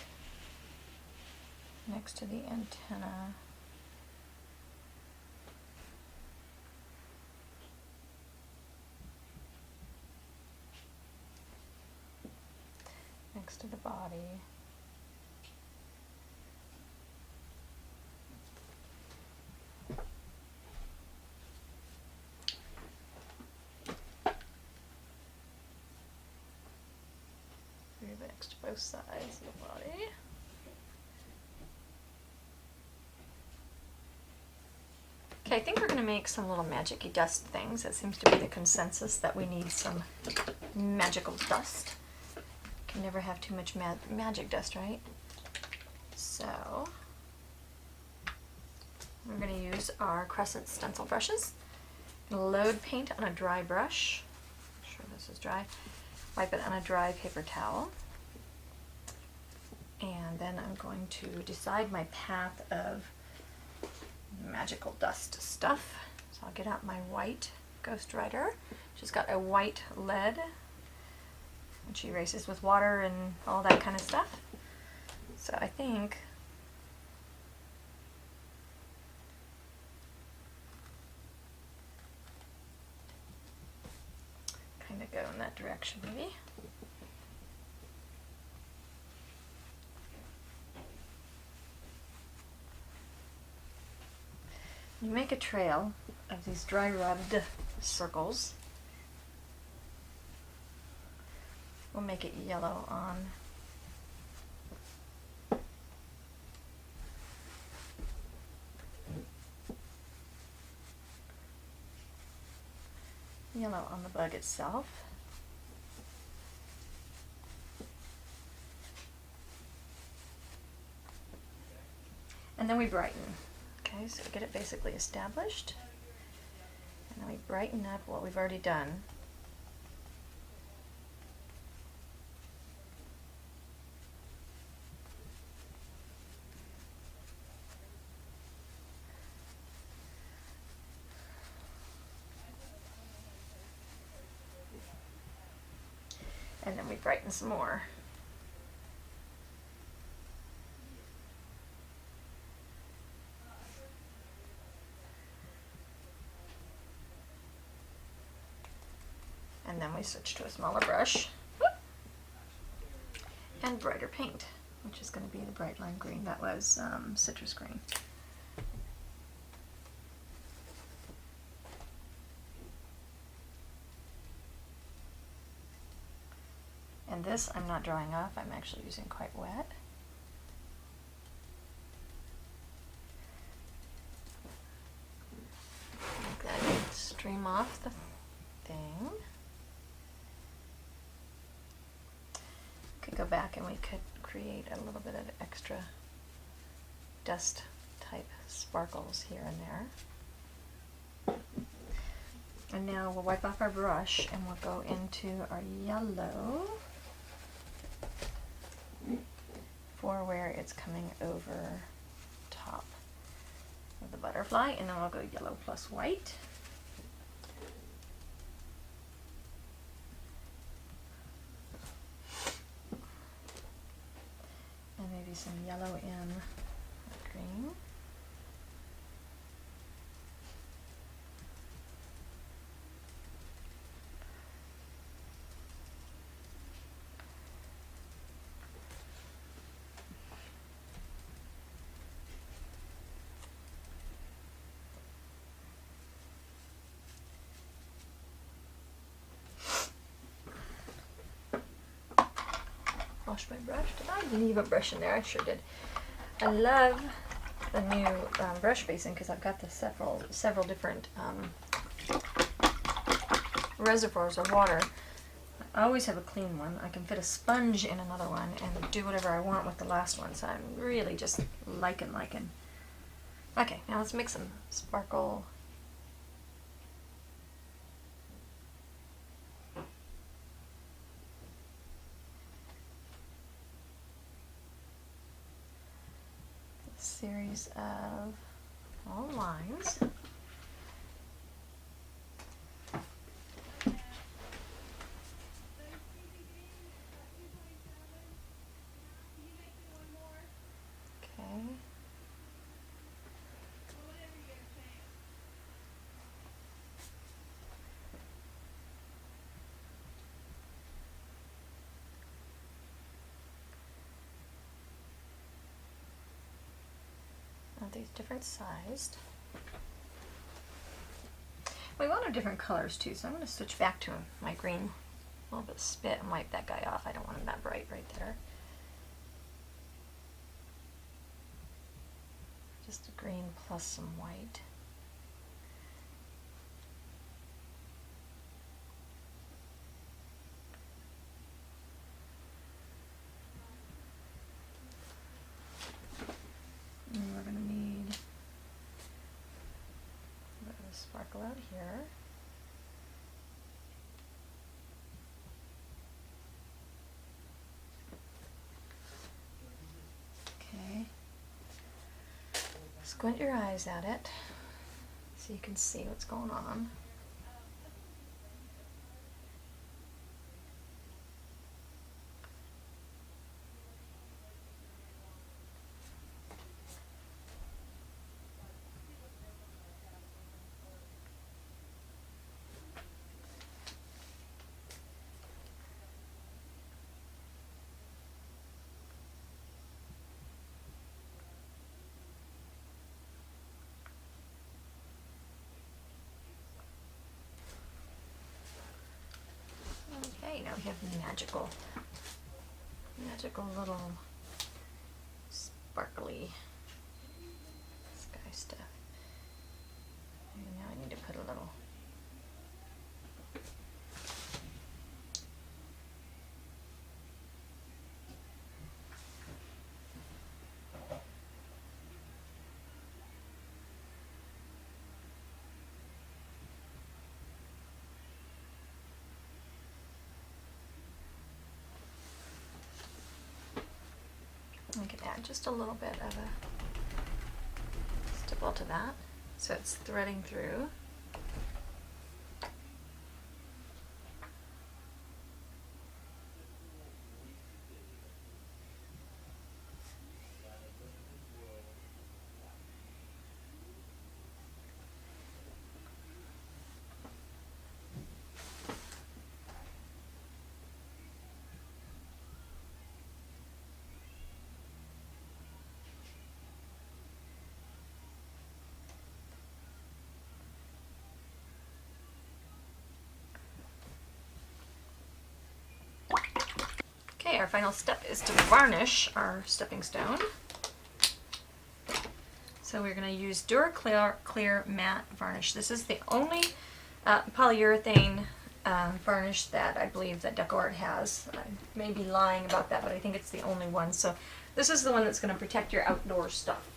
next to the antenna. Next to the body. Next to both sides of the body. Okay, I think we're going to make some little magic-y dust things. It seems to be the consensus that we need some magical dust. Can never have too much magic dust, right? So we're going to use our Crescent stencil brushes. Load paint on a dry brush. I'm sure this is dry. Wipe it on a dry paper towel. And then I'm going to decide my path of magical dust stuff. So I'll get out my white Ghost Rider. She's got a white lead, and she erases with water and all that kind of stuff. So I think kind of go in that direction maybe. You make a trail of these dry rubbed circles. We'll make it yellow on the bug itself. And then we brighten. Okay, so we get it basically established, and then we brighten up what we've already done. And then we brighten some more. And then we switch to a smaller brush and brighter paint, which is going to be the bright lime green. That was citrus green. And this I'm not drying off, I'm actually using quite wet. go back and we could create a little bit of extra dust type sparkles here and there. And now we'll wipe off our brush and we'll go into our yellow for where it's coming over top of the butterfly, and then I'll go yellow plus white. And maybe some yellow in the green. Wash my brush. Did I leave a brush in there? I sure did. I love the new brush basin because I've got the several different reservoirs of water. I always have a clean one. I can fit a sponge in another one and do whatever I want with the last one. So I'm really just liking. Okay, now let's make some sparkle. Series of all lines. Okay. These different sized. We want them different colors too, so I'm going to switch back to my green. A little bit of spit and wipe that guy off. I don't want him that bright right there. Just a green plus some white. And we're going to need a bit of sparkle out here. Okay. Squint your eyes at it so you can see what's going on. Okay, now we have magical little sparkly sky stuff. And now I need to put a little I can add just a little bit of a stipple to that so it's threading through. Okay, our final step is to varnish our stepping stone. So we're going to use Duraclear Clear Matte Varnish. This is the only polyurethane varnish that I believe that DecoArt has. I may be lying about that, but I think it's the only one. So this is the one that's going to protect your outdoor stuff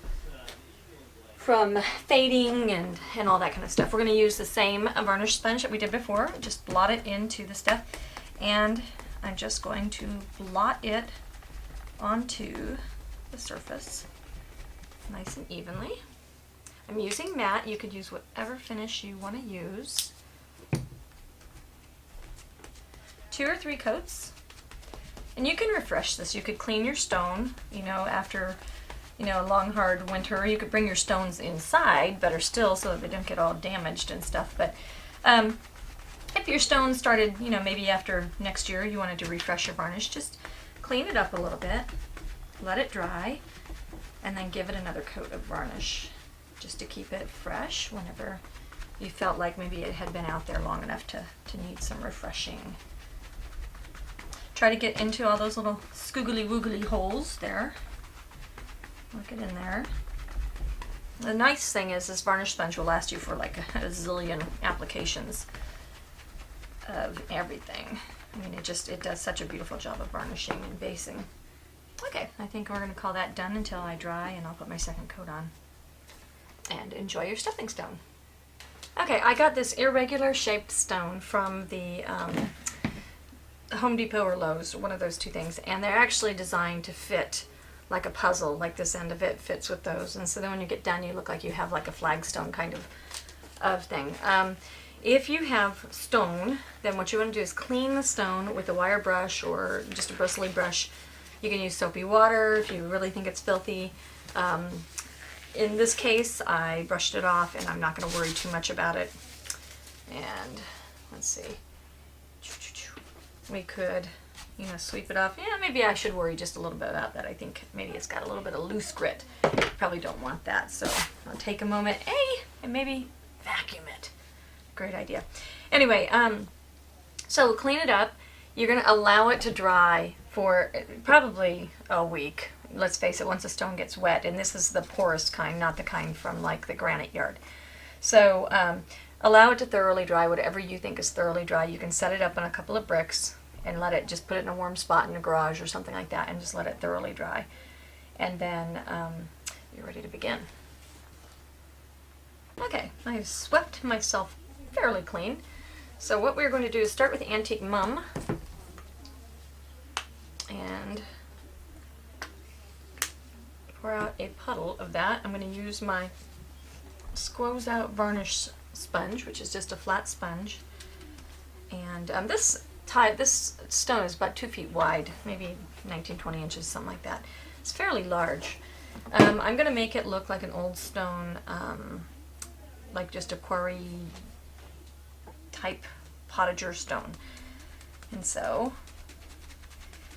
from fading and all that kind of stuff. We're going to use the same varnish sponge that we did before. Just blot it into the stuff, and I'm just going to blot it onto the surface nice and evenly. I'm using matte. You could use whatever finish you want to use. 2 or 3 coats. And you can refresh this. You could clean your stone, you know, after, you know, a long hard winter. You could bring your stones inside, better still, so that they don't get all damaged and stuff. But if your stone started, you know, maybe after next year you wanted to refresh your varnish, just clean it up a little bit, let it dry, and then give it another coat of varnish just to keep it fresh whenever you felt like maybe it had been out there long enough to need some refreshing. Try to get into all those little scoogly woogly holes there. Look it in there. The nice thing is this varnish sponge will last you for like a zillion applications of everything. I mean, it does such a beautiful job of varnishing and basing. Okay, I think we're going to call that done until I dry, and I'll put my second coat on. And enjoy your stepping stone. Okay, I got this irregular shaped stone from the Home Depot or Lowe's, one of those two things, and they're actually designed to fit like a puzzle, like this end of it fits with those, and so then when you get done you look like you have like a flagstone kind of thing. If you have stone, then what you want to do is clean the stone with a wire brush or just a bristly brush. You can use soapy water if you really think it's filthy. In this case I brushed it off and I'm not going to worry too much about it. And let's see, we could, you know, sweep it off. Yeah, maybe I should worry just a little bit about that. I think maybe it's got a little bit of loose grit. Probably don't want that, so I'll take a moment, and maybe vacuum it. Great idea. Anyway, so clean it up. You're going to allow it to dry for probably a week. Let's face it, once the stone gets wet, and this is the porous kind, not the kind from like the granite yard. So allow it to thoroughly dry, whatever you think is thoroughly dry. You can set it up on a couple of bricks and let it, just put it in a warm spot in a garage or something like that, and just let it thoroughly dry. And then you're ready to begin. Okay, I've swept myself fairly clean. So what we're going to do is start with Antique Mum and pour out a puddle of that. I'm going to use my Squoze Out varnish sponge, which is just a flat sponge. And this stone is about 2 feet wide, maybe 19-20 inches, something like that. It's fairly large. I'm going to make it look like an old stone, like just a quarry type potager stone. And so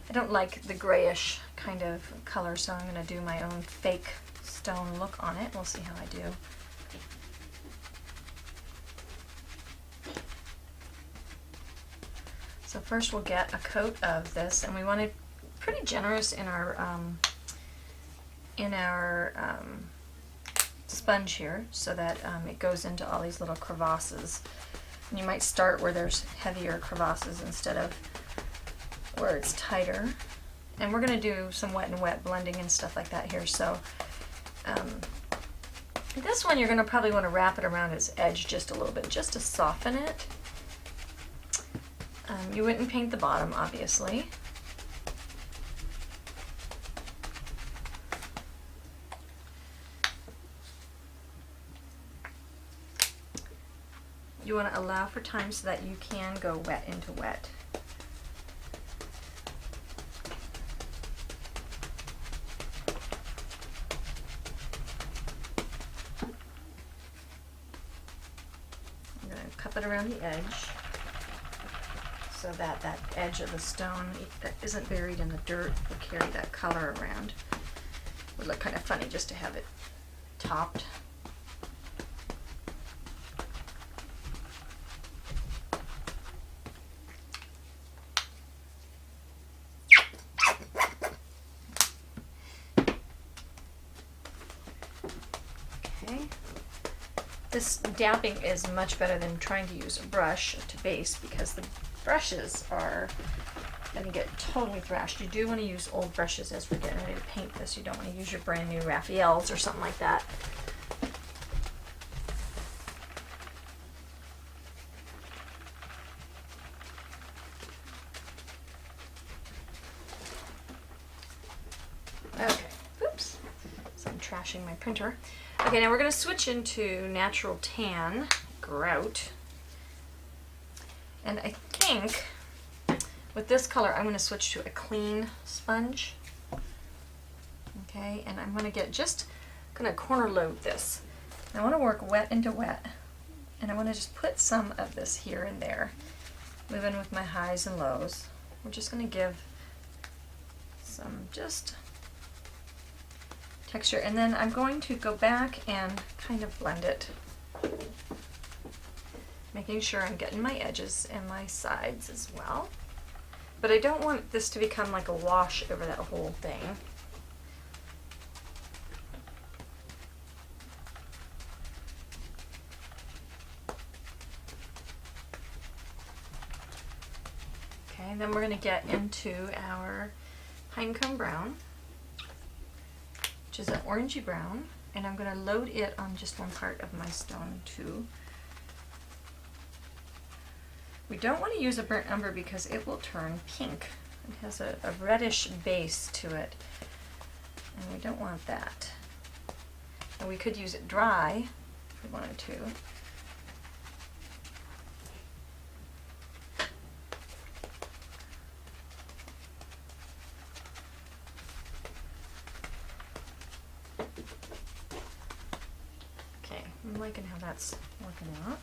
I don't like the grayish kind of color, so I'm going to do my own fake stone look on it. We'll see how I do. So first we'll get a coat of this, and we want it pretty generous in our sponge here, so that it goes into all these little crevasses. And you might start where there's heavier crevasses instead of where it's tighter. And we're going to do some wet and wet blending and stuff like that here. So this one you're going to probably want to wrap it around its edge just a little bit, just to soften it. You wouldn't paint the bottom, obviously. You want to allow for time so that you can go wet into wet. I'm going to cup it around the edge so that that edge of the stone that isn't buried in the dirt will carry that color around. It would look kind of funny just to have it topped. this dabbing is much better than trying to use a brush to base, because the brushes are going to get totally thrashed. You do want to use old brushes as we're getting ready to paint this. You don't want to use your brand new Raphaels or something like that. Okay, oops, so I'm trashing my printer. Okay, now we're going to switch into natural tan, grout. And I think with this color, I'm going to switch to a clean sponge. Okay, and I'm going to get going to corner load this. I want to work wet into wet, and I want to just put some of this here and there, moving with my highs and lows. We're just going to give some just texture, and then I'm going to go back and kind of blend it, making sure I'm getting my edges and my sides as well. But I don't want this to become like a wash over that whole thing. Okay, then we're going to get into our pinecone brown, which is an orangey brown, and I'm going to load it on just one part of my stone too. We don't want to use a burnt umber because it will turn pink. It has a reddish base to it, and we don't want that. And we could use it dry if we wanted to. Okay, I'm liking how that's working out.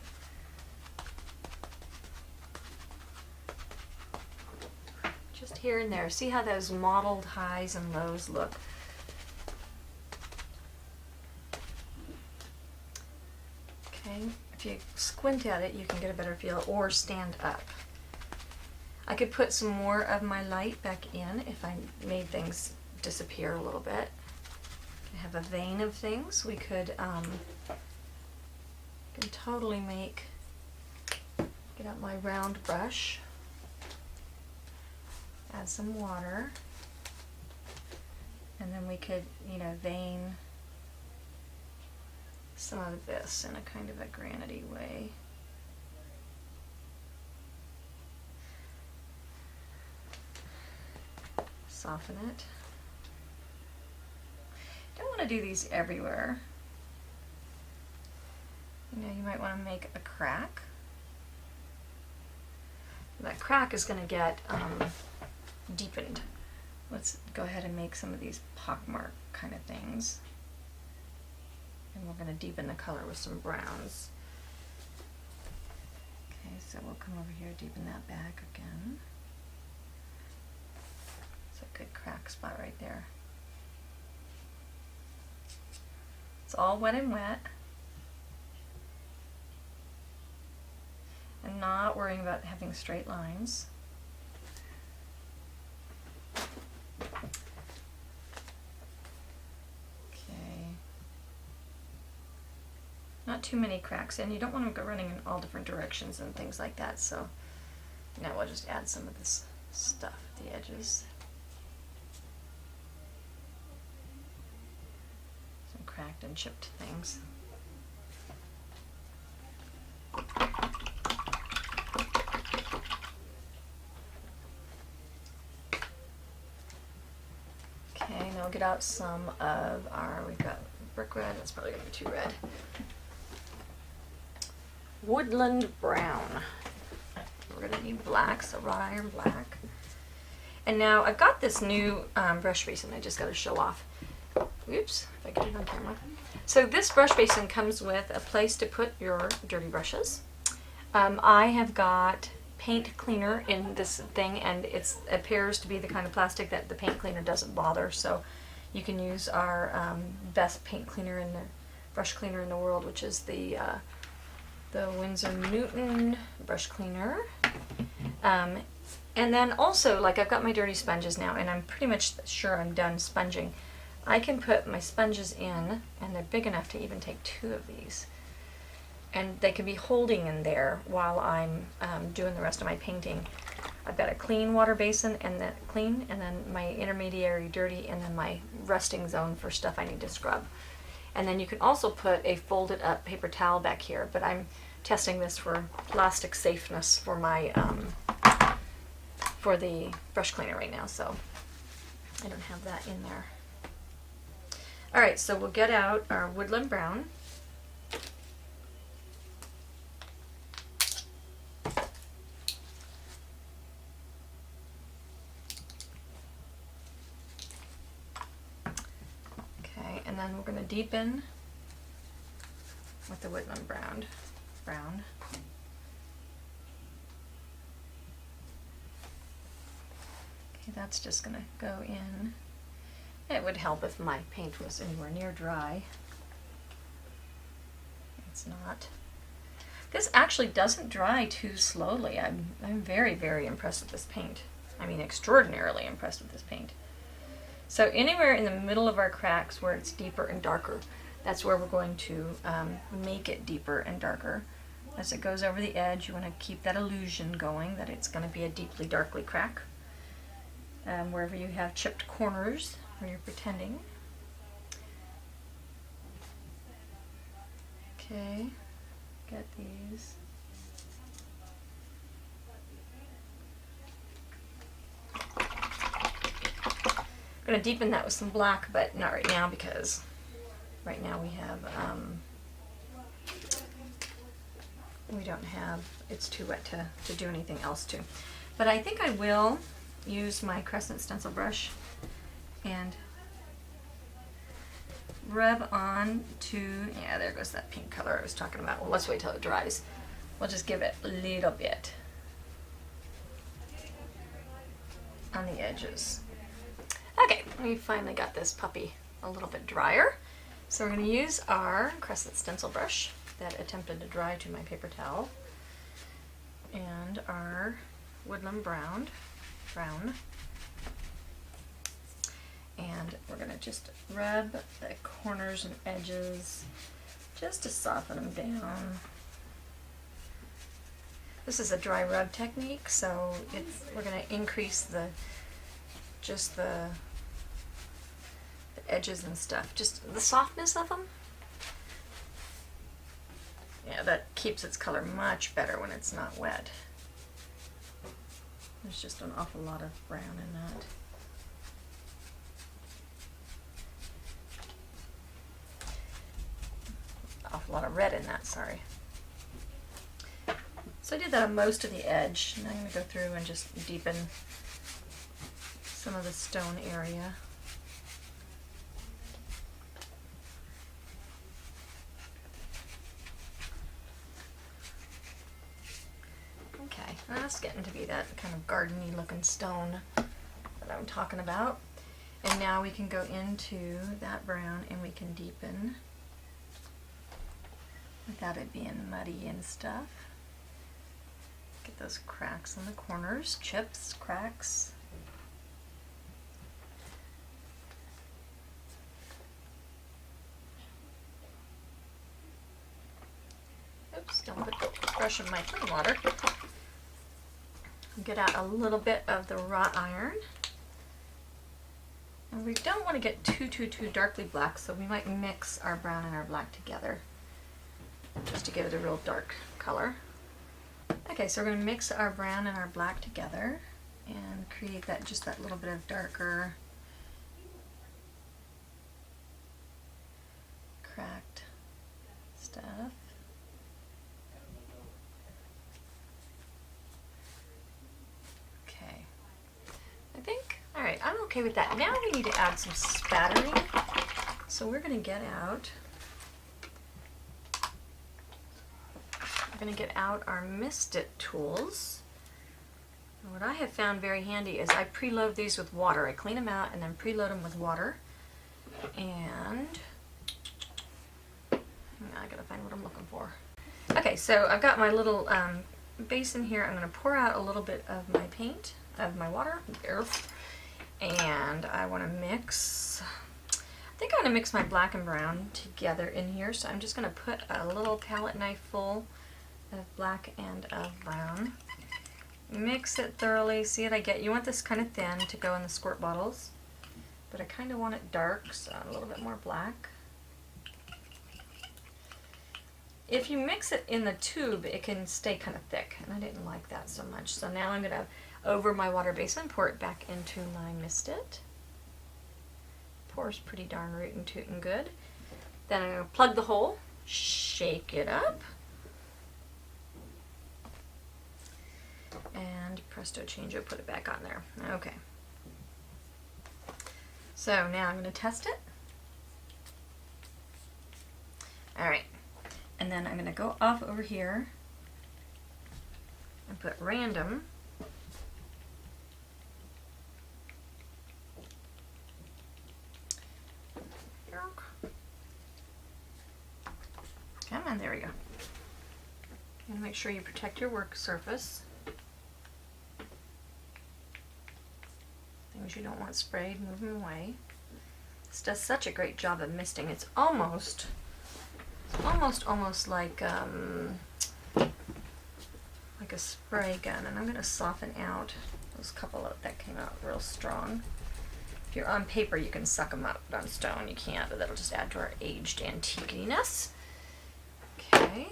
Just here and there. See how those mottled highs and lows look? Okay, if you squint at it, you can get a better feel, or stand up. I could put some more of my light back in if I made things disappear a little bit. I have a vein of things. We could can totally get out my round brush, add some water, and then we could, vein some of this in a kind of a granity way. Soften it. Don't want to do these everywhere. You might want to make a crack. That crack is going to get deepened. Let's go ahead and make some of these pockmark kind of things. And we're going to deepen the color with some browns. Okay, so we'll come over here, deepen that back again. It's a good crack spot right there. It's all wet and wet. And not worrying about having straight lines. Okay. Not too many cracks, and you don't want to go running in all different directions and things like that, so now we'll just add some of this stuff at the edges. Some cracked and chipped things. Okay, now we'll get out some of we've got brick red, that's probably going to be too red. Woodland brown. We're going to need black, so wrought iron black. And now I've got this new brush basin I just got to show off. Oops, if I get it on camera. So this brush basin comes with a place to put your dirty brushes. I have got paint cleaner in this thing, and it appears to be the kind of plastic that the paint cleaner doesn't bother, so you can use our best paint cleaner and the brush cleaner in the world, which is the Winsor Newton brush cleaner. And then also, like, I've got my dirty sponges now, and I'm pretty much sure I'm done sponging. I can put my sponges in, and they're big enough to even take 2 of these. and they can be holding in there while I'm doing the rest of my painting. I've got a clean water basin and then my intermediary dirty, and then my resting zone for stuff I need to scrub. And then you can also put a folded up paper towel back here, but I'm testing this for plastic safeness for my for the brush cleaner right now, so I don't have that in there. All right, so we'll get out our woodland brown. Okay, and then we're going to deepen with the woodland brown. Okay, that's just going to go in. It would help if my paint was anywhere near dry. It's not. This actually doesn't dry too slowly. I'm very, very impressed with this paint. I mean, extraordinarily impressed with this paint. So anywhere in the middle of our cracks where it's deeper and darker, that's where we're going to make it deeper and darker. As it goes over the edge, you want to keep that illusion going that it's going to be a deeply, darkly crack. Wherever you have chipped corners, where you're pretending. Okay, get these. I'm going to deepen that with some black, but not right now because right now we have, we don't have, it's too wet to do anything else to. But I think I will use my crescent stencil brush and rub on to, yeah, there goes that pink color I was talking about. Well, let's wait till it dries. We'll just give it a little bit on the edges. Okay, we finally got this puppy a little bit drier. So we're going to use our crescent stencil brush that attempted to dry to my paper towel and our woodland brown. And we're going to just rub the corners and edges just to soften them down. This is a dry rub technique, so we're going to increase the edges and stuff, just the softness of them. Yeah, that keeps its color much better when it's not wet. There's just an awful lot of brown in that. Awful lot of red in that, sorry. So I did that on most of the edge. Now I'm going to go through and just deepen some of the stone area. Okay, that's getting to be that kind of gardeny looking stone that I'm talking about. And now we can go into that brown and we can deepen without it being muddy and stuff. Get those cracks in the corners, chips, cracks. Oops, don't put the brush in my clean water. Get out a little bit of the wrought iron. And we don't want to get too darkly black, so we might mix our brown and our black together just to give it a real dark color. Okay, so we're going to mix our brown and our black together and create that just that little bit of darker cracked stuff. Okay, I think, all right, I'm okay with that. Now we need to add some spattering. So we're going to get out our Mist It tools. And what I have found very handy is I preload these with water. I clean them out and then preload them with water. And I gotta find what I'm looking for. Okay, so I've got my little basin here. I'm going to pour out a little bit of my paint, of my water, and I want to mix. I think I'm going to mix my black and brown together in here, so I'm just going to put a little palette knife full of black and of brown. Mix it thoroughly. See what I get? You want this kind of thin to go in the squirt bottles, but I kind of want it dark, so a little bit more black. If you mix it in the tube, it can stay kind of thick, and I didn't like that so much. So now I'm going to, over my water basin, pour it back into my Mist It. Pours pretty darn rootin' tootin' good. Then I'm going to plug the hole, shake it up, and presto changeo, put it back on there. Okay. So now I'm going to test it. Alright. And then I'm going to go off over here and put random. Come on, there we go. And make sure you protect your work surface. Things you don't want sprayed, move them away. This does such a great job of misting. It's almost like a spray gun, and I'm going to soften out those couple that came out real strong. If you're on paper, you can suck them up, but on stone you can't, but that'll just add to our aged antiquiness. Okay.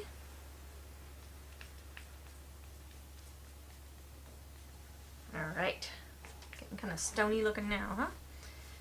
All right. Getting kind of stony looking now, huh?